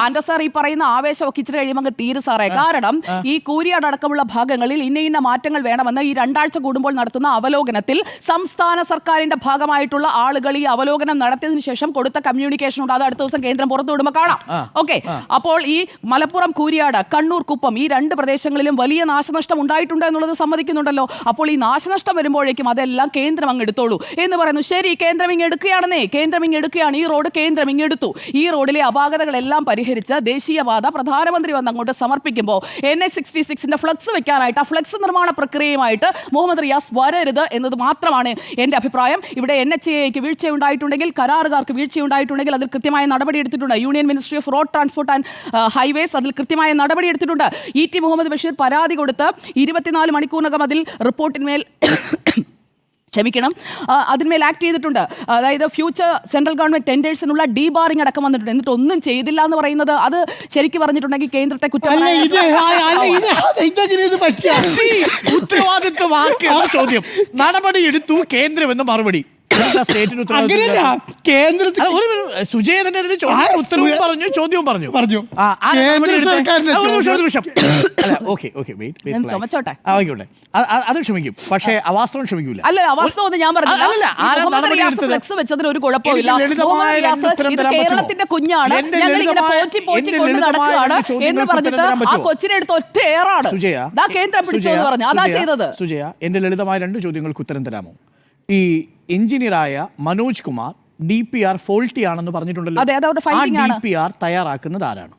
ആൻഡോ സാർ ഈ പറയുന്ന ആവേശമൊക്കെ ഇച്ചിരി കഴിയുമ്പോൾ തീരെ സാറേ. കാരണം ഈ കൂരിയാട് അടക്കമുള്ള ഭാഗങ്ങളിൽ ഇന്ന മാറ്റങ്ങൾ വേണമെന്ന് ഈ 2 ആഴ്ച കൂടുമ്പോൾ നടത്തുന്ന അവലോകനത്തിൽ സംസ്ഥാന സർക്കാരിന്റെ ഭാഗമായിട്ടുള്ള ആളുകൾ ഈ അവലോകനം നടത്തിയതിനു ശേഷം കൊടുത്ത കമ്മ്യൂണിക്കേഷൻ ഉണ്ട്. അത് അടുത്ത ദിവസം കേന്ദ്രം പുറത്തു വിടുമ്പോൾ കാണാം. ഓക്കെ. അപ്പോൾ ഈ മലപ്പുറം കൂരിയാട്, കണ്ണൂർ കുപ്പം ഈ 2 പ്രദേശങ്ങളിലും വലിയ നാശനഷ്ടം ഉണ്ടായിട്ടുണ്ട് എന്നുള്ളത് സമ്മതിക്കുന്നുണ്ടല്ലോ. അപ്പോൾ ഈ നാശനഷ്ടം വരുമ്പോഴേക്കും അതെല്ലാം കേന്ദ്രം അങ്ങ് എടുത്തോളൂ എന്ന് പറയുന്നു. ശരി, കേന്ദ്രം ഇങ്ങ് എടുക്കുകയാണെന്നേ. ഈ റോഡ് കേന്ദ്രം ഇങ്ങെടുത്തു. ഈ റോഡിലെ അപാകതകളെല്ലാം പരിഹരിച്ച് ദേശീയപാത പ്രധാനമന്ത്രി വന്ന് അങ്ങോട്ട് സമർപ്പിക്കുമ്പോൾ NH-66ന്റെ ഫ്ലക്സ് വെക്കാനായിട്ട് ആ ഫ്ലക്സ് നിർമ്മാണ പ്രക്രിയയുമായിട്ട് മുഹമ്മദ് റിയാസ് വരരുത് എന്നത് മാത്രമാണ് എൻ്റെ അഭിപ്രായം. ഇവിടെ NHAയ്ക്ക് വീഴ്ചയുണ്ടായിട്ടുണ്ടെങ്കിൽ, കരാറുകാർക്ക് വീഴ്ചയുണ്ടായിട്ടുണ്ടെങ്കിൽ അതിൽ കൃത്യമായ നടപടി എടുത്തിട്ടുണ്ട്. Union ministry of road transport and highways അതിൽ കൃത്യമായ നടപടി എടുത്തിട്ടുണ്ട്. ET മുഹമ്മദ് ബഷീർ പരാതി കൊടുത്ത് 24 മണിക്കൂറിനകം അതിൽ റിപ്പോർട്ടിന്മേൽ അതിന്മേൽ ആക്ട് ചെയ്തിട്ടുണ്ട്. അതായത് ഫ്യൂച്ചർ സെൻട്രൽ ഗവൺമെന്റ് ടെൻഡേഴ്സിനുള്ള ഡീബാറിംഗ് അടക്കം വന്നിട്ടുണ്ട്. എന്നിട്ട് ഒന്നും ചെയ്തില്ല എന്ന് പറയുന്നത് അത് ശരിക്കും പറഞ്ഞിട്ടുണ്ടെങ്കിൽ കേന്ദ്രത്തെ ഉത്തരവാദിത്വമാക്കിയ ചോദ്യം. നടപടി എടുത്തു കേന്ദ്രം എന്ന മറുപടി. സ്റ്റേറ്റിന് അങ്ങനെയല്ല, കേന്ദ്രത്തിൽ സുജയ തന്നെ അതിന് ഉത്തരവും പറഞ്ഞു, ചോദ്യവും പറഞ്ഞു. കേന്ദ്ര സർക്കാരിന്റെ ചുമച്ചോട്ടെ. ആയിക്കോട്ടെ, അത് ക്ഷമിക്കും, പക്ഷേ അവാസ്തവം ക്ഷമിക്കൂല. അല്ല, അവാസ്തവം ഞാൻ പറഞ്ഞില്ല. ഫ്ലെക്സ് വെച്ചതിന് ഒരു കുഴപ്പമില്ല. ഇത് കേരളത്തിന്റെ കുഞ്ഞാണ്, ഞങ്ങൾ ഇങ്ങനെ പോറ്റി കൊണ്ട് നടക്കുകയാണ് എന്ന് പറഞ്ഞിട്ട് ആ കൊച്ചിനെ എടുത്ത് ഒറ്റ ഏറാണ് കേന്ദ്രം പിടിച്ചോന്ന് പറഞ്ഞു. അതാ ചെയ്തത്. സുജയ, എന്റെ ലളിതമായ 2 ചോദ്യങ്ങൾക്ക് ഉത്തരം തരാമോ? ഈ എഞ്ചിനീയറായ മനോജ് കുമാർ DPR ഫോൾട്ടി ആണെന്ന് പറഞ്ഞിട്ടുണ്ടല്ലോ. DPR തയ്യാറാക്കുന്നത് ആരാണ്?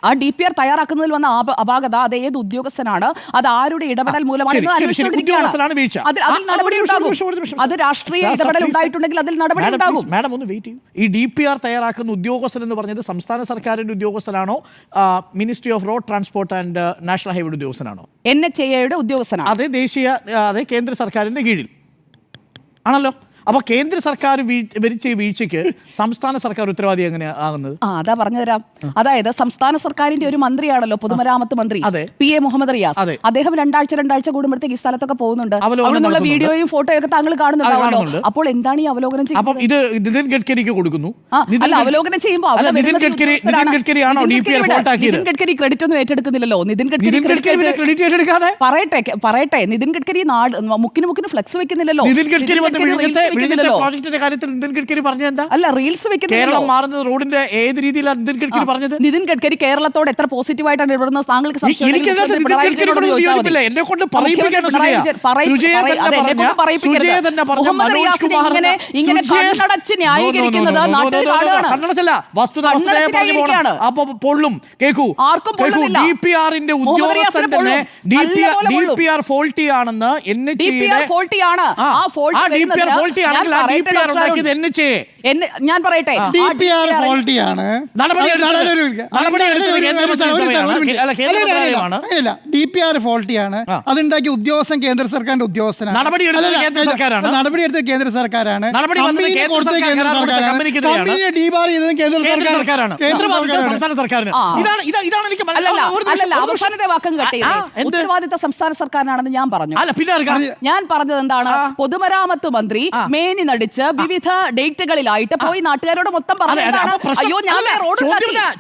ആ DPR തയ്യാറാക്കുന്നതിൽ വന്ന അപാകത അത് ഏത് ഉദ്യോഗസ്ഥനാണ്, അത് ആരുടെ ഇടപെടൽ മൂലമാണ് അത് രാഷ്ട്രീയ ഇടപെടൽ ഉണ്ടായിട്ടുണ്ടെങ്കിൽ അതിൽ നടപടി ഉണ്ടാകും. മാഡം ഒന്ന് വെയിറ്റ് ചെയ്യൂ. ഈ DPR തയ്യാറാക്കുന്ന ഉദ്യോഗസ്ഥൻ എന്ന് പറഞ്ഞത് സംസ്ഥാന സർക്കാരിന്റെ ഉദ്യോഗസ്ഥനാണോ, ministry of road transport and national highway ഉദ്യോഗസ്ഥനാണോ? NHAയുടെ ഉദ്യോഗസ്ഥനാണ്. അതെ കേന്ദ്ര സർക്കാരിന്റെ കീഴിൽ ആണല്ലോ. അപ്പൊ കേന്ദ്ര സർക്കാർ വരിച്ച വീഴ്ചയ്ക്ക് സംസ്ഥാന സർക്കാർ ഉത്തരവാദി എങ്ങനെ ആകുന്നത്? അതാ പറഞ്ഞുതരാം. അതായത് സംസ്ഥാന സർക്കാരിന്റെ ഒരു മന്ത്രിയാണല്ലോ പൊതുമരാമത്ത് മന്ത്രി PA മുഹമ്മദ് റിയാസ്. അദ്ദേഹം രണ്ടാഴ്ച കൂടുമ്പോഴത്തേക്ക് ഈ സ്ഥലത്തൊക്കെ പോകുന്നുണ്ട്. അവിടെയുള്ള വീഡിയോയും ഫോട്ടോയും ഒക്കെ താങ്കൾ കാണുന്നുണ്ടാവല്ലോ. അപ്പോൾ എന്താണ് ഈ അവലോകനം ചെയ്യുന്നത്? ഇത് നിതിൻ ഗഡ്കരിക്ക് കൊടുക്കുന്നു. അല്ല, അവലോകനം ചെയ്യുമ്പോൾ നിതിൻ ഗഡ്കരി ക്രെഡിറ്റ് ഒന്നും ഏറ്റെടുക്കുന്നില്ലല്ലോ. നിതിൻ ഗഡ്കരി പറയട്ടെ, നിതിൻ ഗഡ്കരി മുക്കിന് ഫ്ലെക്സ് വെക്കുന്നില്ലല്ലോ. പ്രോജക്റ്റിന്റെ കാര്യത്തിൽ നിതിൻ ഗഡ്കരി പറഞ്ഞത് എന്താ? അല്ല, റീൽസ് വെക്കുന്നില്ല. കേരളം മാറുന്നത് റോഡിന്റെ ഏത് രീതിയിലാണ് നിതിൻ ഗഡ്കരി പറഞ്ഞത്? നിതിൻ ഗഡ്കരി കേരളത്തോട് എത്ര പോസിറ്റീവായിട്ടാണ് ഇടപെടുന്നത് താങ്കൾക്ക് സംശയം? എന്നെ കൊണ്ട് DPRന്റെ ഉദ്യോഗസ്ഥൻ തന്നെ DPR ഫോൾട്ടി ആണെന്ന് ഞാൻ പറയട്ടെ, DPR ഫോൾട്ടിയാണ്. അതുണ്ടാക്കിയ ഉദ്യോഗസ്ഥൻ കേന്ദ്ര സർക്കാരിന്റെ ഉദ്യോഗസ്ഥനാണ്. നടപടിയെടുത്ത കേന്ദ്ര സർക്കാരാണ്. അവസാനത്തെ വാക്കം ഉത്തരവാദിത്ത സംസ്ഥാന സർക്കാരിനാണെന്ന് ഞാൻ പറഞ്ഞു. ഞാൻ പറഞ്ഞത് എന്താണ്? പൊതുമരാമത്ത് മന്ത്രി മേനി നടിച്ച് വിവിധ ഡേറ്റുകളിലായിട്ട് പോയി നാട്ടുകാരോട് മൊത്തം പറഞ്ഞതാണ്. അയ്യോ,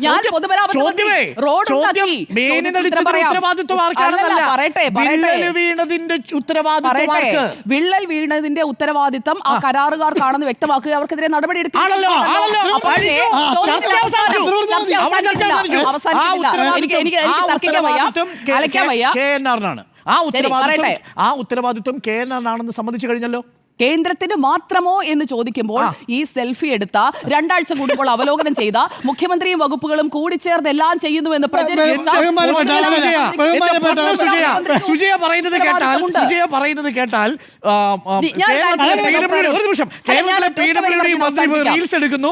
ഞാൻ പൊതുമരാമത്ത് വിള്ളൽ വീണതിന്റെ ഉത്തരവാദിത്തം ആ കരാറുകാർക്കാണെന്ന് വ്യക്തമാക്കുക, അവർക്കെതിരെ നടപടി എടുക്കുകയാണല്ലോ. ആ ഉത്തരവാദിത്വം KNR ആണെന്ന് സമ്മതിച്ചു കഴിഞ്ഞല്ലോ. കേന്ദ്രത്തിന് മാത്രമോ എന്ന് ചോദിക്കുമ്പോൾ ഈ സെൽഫി എടുത്ത 2 ആഴ്ച കൂടുമ്പോൾ അവലോകനം ചെയ്ത മുഖ്യമന്ത്രിയും വകുപ്പുകളും കൂടിച്ചേർന്ന് എല്ലാം ചെയ്യുന്നുവെന്ന് സുജയ പറയുന്നത് കേട്ടാൽ കേരളത്തിലെ മന്ത്രി റീൽസ് എടുക്കുന്നു,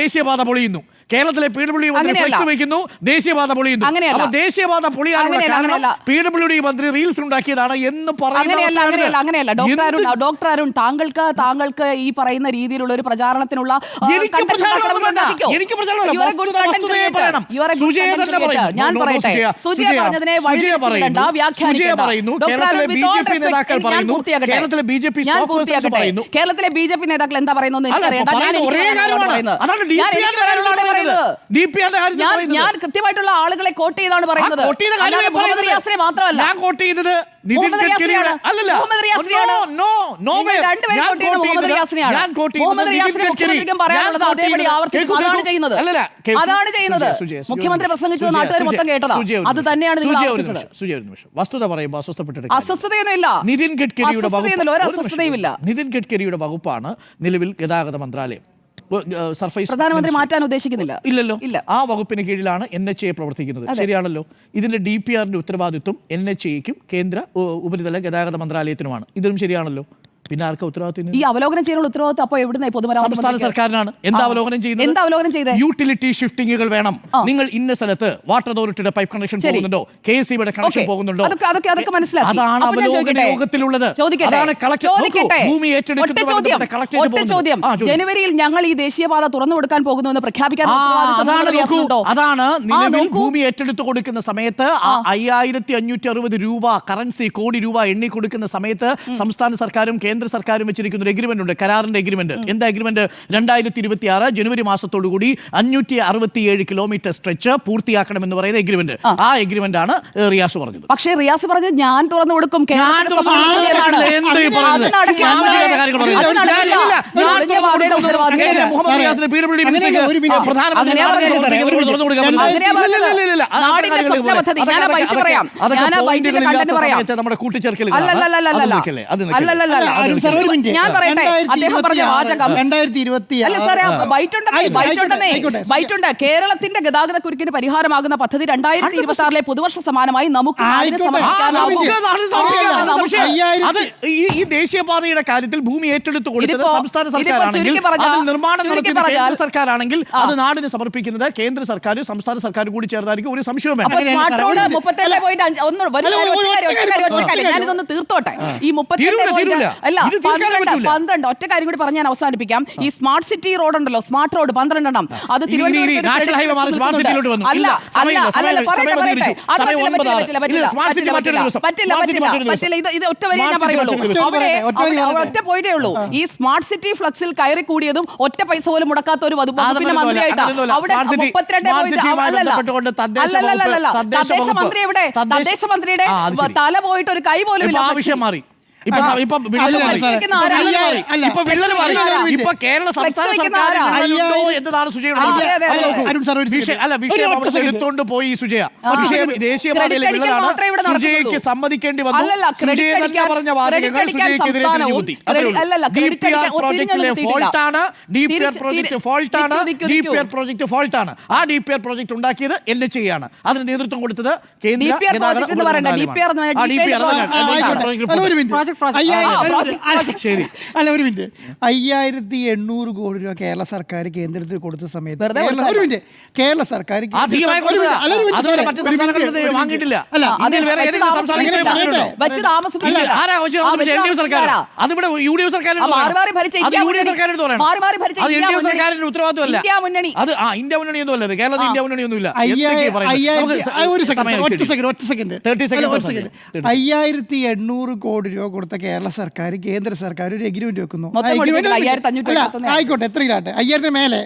ദേശീയപാത പൊളിയുന്നു. കേരളത്തിലെ PWD മന്ത്രി ഫ്ലെക്സ് വയ്ക്കുന്നു, ദേശീയപാത പൊളിയുന്നു. ദേശീയപാത പൊളിയാനുള്ള കാരണം PWD മന്ത്രി റീൽസ് ഉണ്ടാക്കിയതാണ് എന്ന് അങ്ങനെയല്ല. ഡോക്ടർ അരുൺ, താങ്കൾക്ക് ഈ പറയുന്ന രീതിയിലുള്ള ഒരു പ്രചാരണത്തിനുള്ള ഞാൻ പറയട്ടെ, സുജയ പറഞ്ഞതിനെ കേരളത്തിലെ BJP നേതാക്കൾ എന്താ പറയുന്നത് ഞാൻ കൃത്യമായിട്ടുള്ള ആളുകളെ കോട്ട് ചെയ്താണ് പറയുന്നത്. മാത്രമല്ല അതാണ് ചെയ്യുന്നത്. മുഖ്യമന്ത്രി പ്രസംഗിച്ചത് നാട്ടുകാർ മൊത്തം കേട്ടതാ. അത് തന്നെയാണ് വസ്തുത പറയുമ്പോൾ അസ്വസ്ഥതയൊന്നുമില്ല. നിതിൻ ഗഡ്കരിയുടെ നിതിൻ ഗഡ്കരിയുടെ വകുപ്പാണ് നിലവിൽ ഗതാഗത മന്ത്രാലയം. പ്രധാനമന്ത്രി മാറ്റാൻ ഉദ്ദേശിക്കുന്നില്ല. ഇല്ലല്ലോ. ആ വകുപ്പിന് കീഴിലാണ് NHA പ്രവർത്തിക്കുന്നത്. ശരിയാണല്ലോ. ഇതിന്റെ DPRന്റെ ഉത്തരവാദിത്വം NHAയ്ക്കും കേന്ദ്ര ഉപരിതല ഗതാഗത മന്ത്രാലയത്തിനുമാണ്. ഇതിലും ശരിയാണല്ലോ. പിന്നെ ആർക്കാ ഉത്തരവാദിത്വം? ഈ അവലോകനം ചെയ്യാനുള്ള ഉത്തരവാദിത്വം അപ്പോൾ എവിടുന്ന പൊതുമരാമത്ത് സംസ്ഥാന സർക്കാരിനാണ്. എന്താ അവലോകനം ചെയ്യുന്നത്? യൂട്ടിലിറ്റി ഷിഫ്റ്റിംഗുകൾ വേണം. നിങ്ങൾ ഇന്ന സ്ഥലത്ത് വാട്ടർ അതോറിറ്റിയുടെ പൈപ്പ് കണക്ഷൻ പോകുന്നുണ്ടോ, KSEBിയുടെ കണക്ഷൻ പോകുന്നുണ്ടോ, അതൊക്കെ മനസ്സിലാക്കി. അതാണ് അവലോകന യോഗത്തിലുള്ളത്. ജനുവരിയിൽ ഞങ്ങൾ ഈ ദേശീയപാത തുറന്നു കൊടുക്കാൻ പോകുന്നുവെന്ന് പ്രഖ്യാപിക്കാൻ അതാണ് ഭൂമി ഏറ്റെടുത്ത് കൊടുക്കുന്ന സമയത്ത് 5560 രൂപ കറൻസി, കോടി രൂപ എണ്ണി കൊടുക്കുന്ന സമയത്ത് സംസ്ഥാന സർക്കാരും കേന്ദ്ര സർക്കാരും വെച്ചിരിക്കുന്ന ഒരു എഗ്രിമെന്റ് ഉണ്ട്, കരാറിന്റെ എഗ്രിമെന്റ്. എന്താ എഗ്രിമെന്റ്? 2026 ജനുവരി മാസത്തോടുകൂടി 567 കിലോമീറ്റർ സ്ട്രെച്ച് പൂർത്തിയാക്കണമെന്ന് പറയുന്ന എഗ്രിമെന്റ്. ആ എഗ്രിമെന്റ് ആണ് റിയാസ് പറഞ്ഞത്. പക്ഷേ റിയാസ് പറഞ്ഞത് ഞാൻ തുറന്നു കൊടുക്കും, നമ്മുടെ കൂട്ടിച്ചേർക്കൽ. ഞാൻ പറയട്ടെ, അദ്ദേഹം പറഞ്ഞ വാചകം ബൈറ്റുണ്ട്. കേരളത്തിന്റെ ഗതാഗത കുരുക്കിന് പരിഹാരമാകുന്ന പദ്ധതി 2026 പൊതുവർഷ സമാനമായി നമുക്ക് ഈ ദേശീയപാതയുടെ കാര്യത്തിൽ ഭൂമി ഏറ്റെടുത്ത് കൊടുത്തത് സംസ്ഥാന സർക്കാരാണെങ്കിൽ, നിർമ്മാണം നടത്തുന്ന കേന്ദ്ര സർക്കാരാണെങ്കിൽ അത് നാടിന് സമർപ്പിക്കുന്നത് കേന്ദ്ര സർക്കാരും സംസ്ഥാന സർക്കാരും കൂടി ചേർന്നായിരിക്കും. ഒരു സംശയവും വേണ്ട. ഞാനിതൊന്ന് തീർത്തോട്ടെ. ഈ 12 ഒറ്റ കാര്യം കൂടി പറഞ്ഞ് ഞാൻ അവസാനിപ്പിക്കാം. ഈ സ്മാർട്ട് സിറ്റി റോഡ് ഉണ്ടല്ലോ, സ്മാർട്ട് റോഡ് 12 എണ്ണം, അത് ഒറ്റ പോയിട്ടേ ഉള്ളൂ. ഈ സ്മാർട്ട് സിറ്റി ഫ്ലക്സിൽ കയറി കൂടിയതും ഒറ്റ പൈസ പോലും മുടക്കാത്ത ഒരു വകുപ്പിന്റെ മന്ത്രിയായിട്ടാണ്. അവിടെ 32 തദ്ദേശ മന്ത്രി എവിടെ? തദ്ദേശ മന്ത്രിയുടെ തല പോയിട്ട് ഒരു കൈ പോലും ഇല്ല. കേരള സംസ്ഥാന സർക്കാർ എന്നതാണ് സുജയുടെ എടുത്തോണ്ട് പോയി. സുജയ ദേശീയപാതയിലെ വിള്ളലാണ് സുജയ്ക്ക് സമ്മതിക്കേണ്ടി വന്നു. സുജയ തന്നെ പറഞ്ഞ വാദങ്ങൾ സുജയ്ക്കെതിരെ തിരിഞ്ഞുകുത്തി. DPR പ്രോജക്റ്റിലെ ഫോൾട്ടാണ്, DPR പ്രോജക്റ്റ് ഫോൾട്ടാണ്, DPR പ്രോജക്റ്റ് ഫോൾട്ടാണ്. ആ DPR പ്രോജക്റ്റ് ഉണ്ടാക്കിയത് NHAI ആണ്. അതിന് നേതൃത്വം കൊടുത്തത് കേന്ദ്ര ശരി. അല്ല, ഒരു മിനിറ്റ്. 5800 കോടി രൂപ കേരള സർക്കാർ കേന്ദ്രത്തിൽ കൊടുത്ത സമയത്ത് കേരള സർക്കാർ ഉത്തരവാദിത്തമല്ല. ഇന്ത്യ മുന്നണിയൊന്നുമല്ല, കേരളത്തിൽ ഇന്ത്യ മുന്നണിയൊന്നുമില്ല. 5800 കോടി രൂപ കൊടുത്ത കേരള സർക്കാർ കേന്ദ്ര സർക്കാർ ഒരു എഗ്രിമെന്റ് വെക്കുന്നു. ആയിക്കോട്ടെ, എത്രയിലാട്ടെ, 5000 മേലെ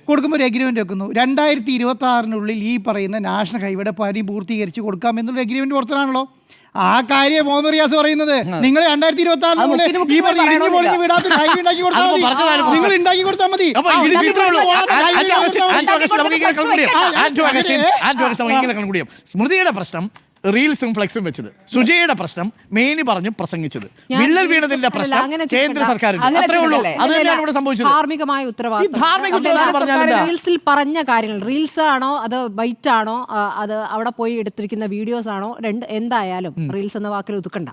കൊടുക്കുമ്പോൾ ഒരു എഗ്രിമെന്റ് വെക്കുന്നു. 2026 ഈ പറയുന്ന നാഷണൽ ഹൈവേയുടെ പണി പൂർത്തീകരിച്ച് കൊടുക്കാമെന്നുള്ള എഗ്രിമെന്റ് പുറത്താണല്ലോ. ആ കാര്യം മുഹമ്മദ് റിയാസ് പറയുന്നത്. നിങ്ങൾ 2026 ഈ പറഞ്ഞ ഇടിഞ്ഞു പൊളിഞ്ഞ് വിടാത്ത ഹൈവേ ഉണ്ടാക്കി കൊടുത്താൽ മതി. നിങ്ങൾ ഉണ്ടാക്കി കൊടുത്താൽ മതി. സ്മൃതിയുടെ പ്രശ്നം റീൽസും ഫ്ലെക്സും വെച്ചത്, സുജയുടെ പ്രശ്നം മേനി പറഞ്ഞു പ്രസംഗിച്ചത്, വിള്ളൽ വീണതിന്റെ പ്രശ്നം കേന്ദ്ര സർക്കാരിന്. അത്രേ ഉള്ളൂ. അത് തന്നെയാണ് ഇവിടെ സംഭവിച്ചത്. ധാർമ്മികമായ ഉത്തരവാദിത്തം. റീൽസിൽ പറഞ്ഞ കാര്യങ്ങൾ, റീൽസ് ആണോ അത് ബൈറ്റ് ആണോ, അത് അവിടെ പോയി എടുത്തിരിക്കുന്ന വീഡിയോസ് ആണോ, എന്തായാലും റീൽസ് എന്ന വാക്കിൽ ഒതുക്കണ്ട.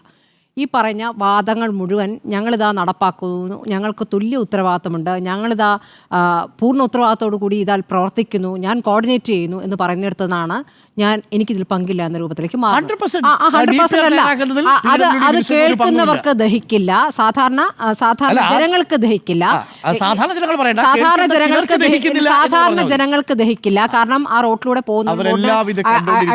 ഈ പറഞ്ഞ വാദങ്ങൾ മുഴുവൻ ഞങ്ങളിതാ നടപ്പാക്കുന്നു, ഞങ്ങൾക്ക് തുല്യ ഉത്തരവാദിത്തമുണ്ട്, ഞങ്ങളിതാ പൂർണ്ണ ഉത്തരവാദിത്തത്തോടു കൂടി ഇതാൽ പ്രവർത്തിക്കുന്നു, ഞാൻ കോർഡിനേറ്റ് ചെയ്യുന്നു എന്ന് പറയുന്നിടത്തുനിന്നാണ് എനിക്കിതിൽ പങ്കില്ല എന്ന രൂപത്തിലേക്ക് മാറും. 100% അല്ല, അത് കേൾക്കുന്നവർക്ക് ദഹിക്കില്ല, സാധാരണ ജനങ്ങൾക്ക് ദഹിക്കില്ല, സാധാരണ ജനങ്ങൾക്ക് ദഹിക്കില്ല. കാരണം ആ റോട്ടിലൂടെ പോകുന്ന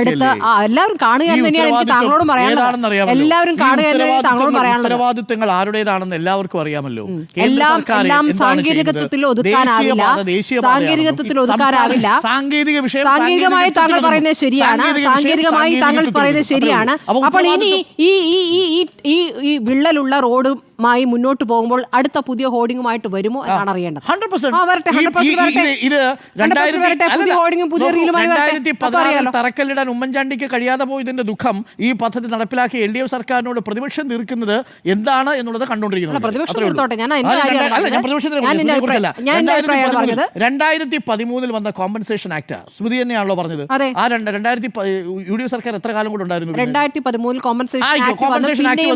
അടുത്ത് എല്ലാവരും കാണുകയെന്ന് തന്നെയാണ് എനിക്ക് താങ്കളോട് പറയാനുള്ളത്. എല്ലാവരും കാണുക ഉത്തരവാദിത്തങ്ങൾ ആരുടേതാണെന്ന് എല്ലാവർക്കും അറിയാമല്ലോ. എല്ലാം സാങ്കേതികത്വത്തിൽ ഒതുക്കാനാവില്ല. സാങ്കേതികമായി താങ്കൾ പറയുന്നത് ശരിയാണ്. അപ്പോൾ ഇനി ഈ വിള്ളലുള്ള റോഡുമായി മുന്നോട്ട് പോകുമ്പോൾ അടുത്ത പുതിയ ഹോർഡിങ്ങുമായിട്ട് വരുമോ എന്നാണ് അറിയേണ്ടത്. 2014 തറക്കല്ലിടാൻ ഉമ്മൻചാണ്ടിക്ക് കഴിയാതെ പോയതിന്റെ ദുഃഖം ഈ പദ്ധതി നടപ്പിലാക്കി LDF സർക്കാരിനോട് പ്രതിപക്ഷം തീർക്കുന്നത് എന്താണ് എന്നുള്ളത് കണ്ടുകൊണ്ടിരിക്കുന്നത്. 2013 വന്ന കോമ്പൻസേഷൻ ആക്ട് സ്മൃതി തന്നെയാണല്ലോ പറഞ്ഞത്. ആ UDF സർക്കാർ എത്ര കാലം കൂടെ ഉണ്ടായിരുന്നു? 2013 കോമ്പൻസേഷൻ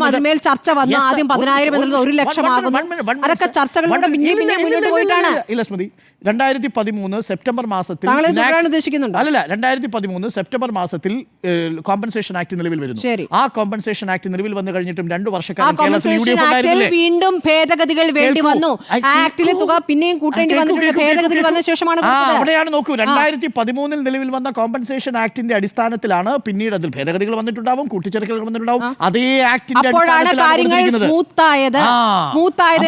അതിന്മേൽ ചർച്ച വന്നു. ആദ്യം 10,000 എന്നുള്ളത് 1 ലക്ഷം ആകുന്നു. അതൊക്കെ ചർച്ചകളിലൂടെ പിന്നെ മുന്നോട്ട് പോയിട്ടാണ്. ഇല്ല സ്മൃതി, 2013 സെപ്റ്റംബർ മാസത്തിൽ താങ്കൾ ഇത് തുടരാൻ ഉദ്ദേശിക്കുന്നുണ്ടോ? അല്ലല്ല, 2013 സെപ്റ്റംബർ മാസത്തിൽ കോമ്പൻസേഷൻ ആക്ട് നിലവിൽ വരുന്നു. ശരി. ആ കോമ്പൻസേഷൻ ആക്ട് നിലവിൽ വന്നു കഴിഞ്ഞിട്ടും 2 ആ വർഷക്കാലം കേരളത്തിൽ കോമ്പൻസേഷൻ UDF ആക്ടിൽ ഉണ്ടായിരുന്നില്ലേ? വീണ്ടും ഭേദഗതികൾ വേണ്ടി കേൾക്കൂ. വന്നു. ആക്ടിലെ തുക പിന്നെയും കൂട്ടേണ്ടി വന്നിട്ടുണ്ട്. ഭേദഗതി വന്ന ശേഷമാണ് കൊടുത്തത്. അവിടെയാണ് നോക്കൂ, 2013 നിലവിൽ വന്ന കോമ്പൻസേഷൻ ആക്ടിന്റെ അടിസ്ഥാനത്തിലാണ് പിന്നീട് അതിൽ ഭേദഗതികൾ വന്നിട്ടുണ്ടാവും, കൂട്ടിച്ചേർക്കലുകൾ വന്നിട്ടുണ്ടാവും. അതേ ആക്ടിന്റെ അപ്പോഴാണ് കാര്യങ്ങൾ സ്മൂത്ത് ആയത്.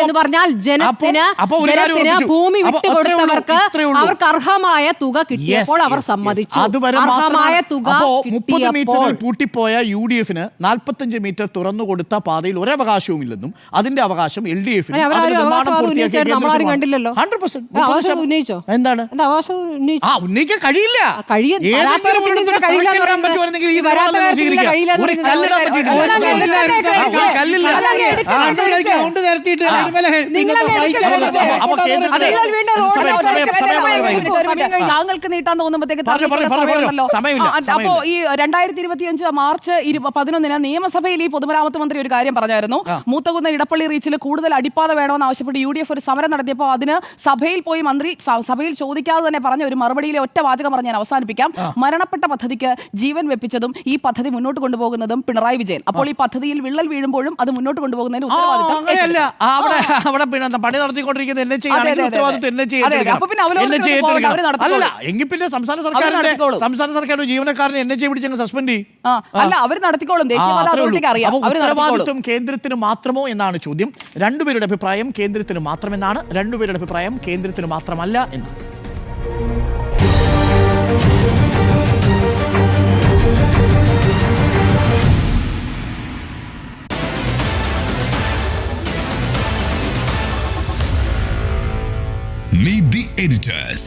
എന്ന് പറഞ്ഞാൽ ജനത്തിന് ഭൂമി വിട്ടുകൊടുത്തവർക്ക് അവർക്ക് അർഹമായ തുക കിട്ടിയപ്പോൾ അവർ സമ്മതിച്ചു. അർഹമായ തുക 30 മീറ്ററിൽ പൂട്ടിപ്പോയ UDF-ന് 45 മീറ്റർ തുറന്നു കൊടുത്ത പാതയിൽ ഒരവകാശവും ഇല്ലെന്നും അതിന്റെ അവകാശം LDF-ന് കണ്ടില്ലല്ലോ. 100% ഉന്നയിച്ചോ? എന്താണ് ഉന്നയിക്കാൻ കഴിയില്ല. താങ്കൾക്ക് നീട്ടാൻ തോന്നുമ്പോഴത്തേക്ക് അപ്പോ ഈ 2025 മാർച്ച് 11 നിയമസഭയിൽ ഈ പൊതുമരാമത്ത് മന്ത്രി ഒരു കാര്യം പറഞ്ഞായിരുന്നു. മൂത്തകുന്ന ഇടപ്പള്ളി റീച്ചിൽ കൂടുതൽ അടിപ്പാത വേണമെന്ന് ആവശ്യപ്പെട്ട് UDF ഒരു സമരം നടത്തിയപ്പോൾ അതിന് സഭയിൽ പോയി മന്ത്രി സഭയിൽ ചോദിക്കാതെ തന്നെ പറഞ്ഞ ഒരു മറുപടിയിലെ ഒറ്റ വാചകം പറഞ്ഞ് ഞാൻ അവസാനിപ്പിക്കാം. മരണപ്പെട്ട പദ്ധതിക്ക് ജീവൻ വെപ്പിച്ചതും ഈ പദ്ധതി മുന്നോട്ട് കൊണ്ടുപോകുന്നതും പിണറായി വിജയൻ. അപ്പോൾ ഈ പദ്ധതിയിൽ വിള്ളൽ വീഴുമ്പോഴും അത് മുന്നോട്ട് കൊണ്ടുപോകുന്നതിന് ഉത്തരവാദിത്തം പണി നടത്തിക്കൊണ്ടിരിക്കുന്ന എങ്കിൽ പിന്നെ സംസ്ഥാന സർക്കാരിന്റെ ജീവനക്കാരനെ NHA പിടിച്ചങ്ങ് സസ്പെൻഡ് ചെയ്യും. അല്ല, അവർ നടത്തിക്കോളും. ദേശീയപാത അതോറിറ്റിക്ക് അറിയാം. ഉത്തരവാദിത്വം കേന്ദ്രത്തിന് മാത്രമോ എന്നാണ് ചോദ്യം. രണ്ടുപേരുടെ അഭിപ്രായം കേന്ദ്രത്തിന് മാത്രമെന്നാണ്, രണ്ടുപേരുടെ അഭിപ്രായം കേന്ദ്രത്തിന് മാത്രമല്ല എന്നാണ്. Meet the editors.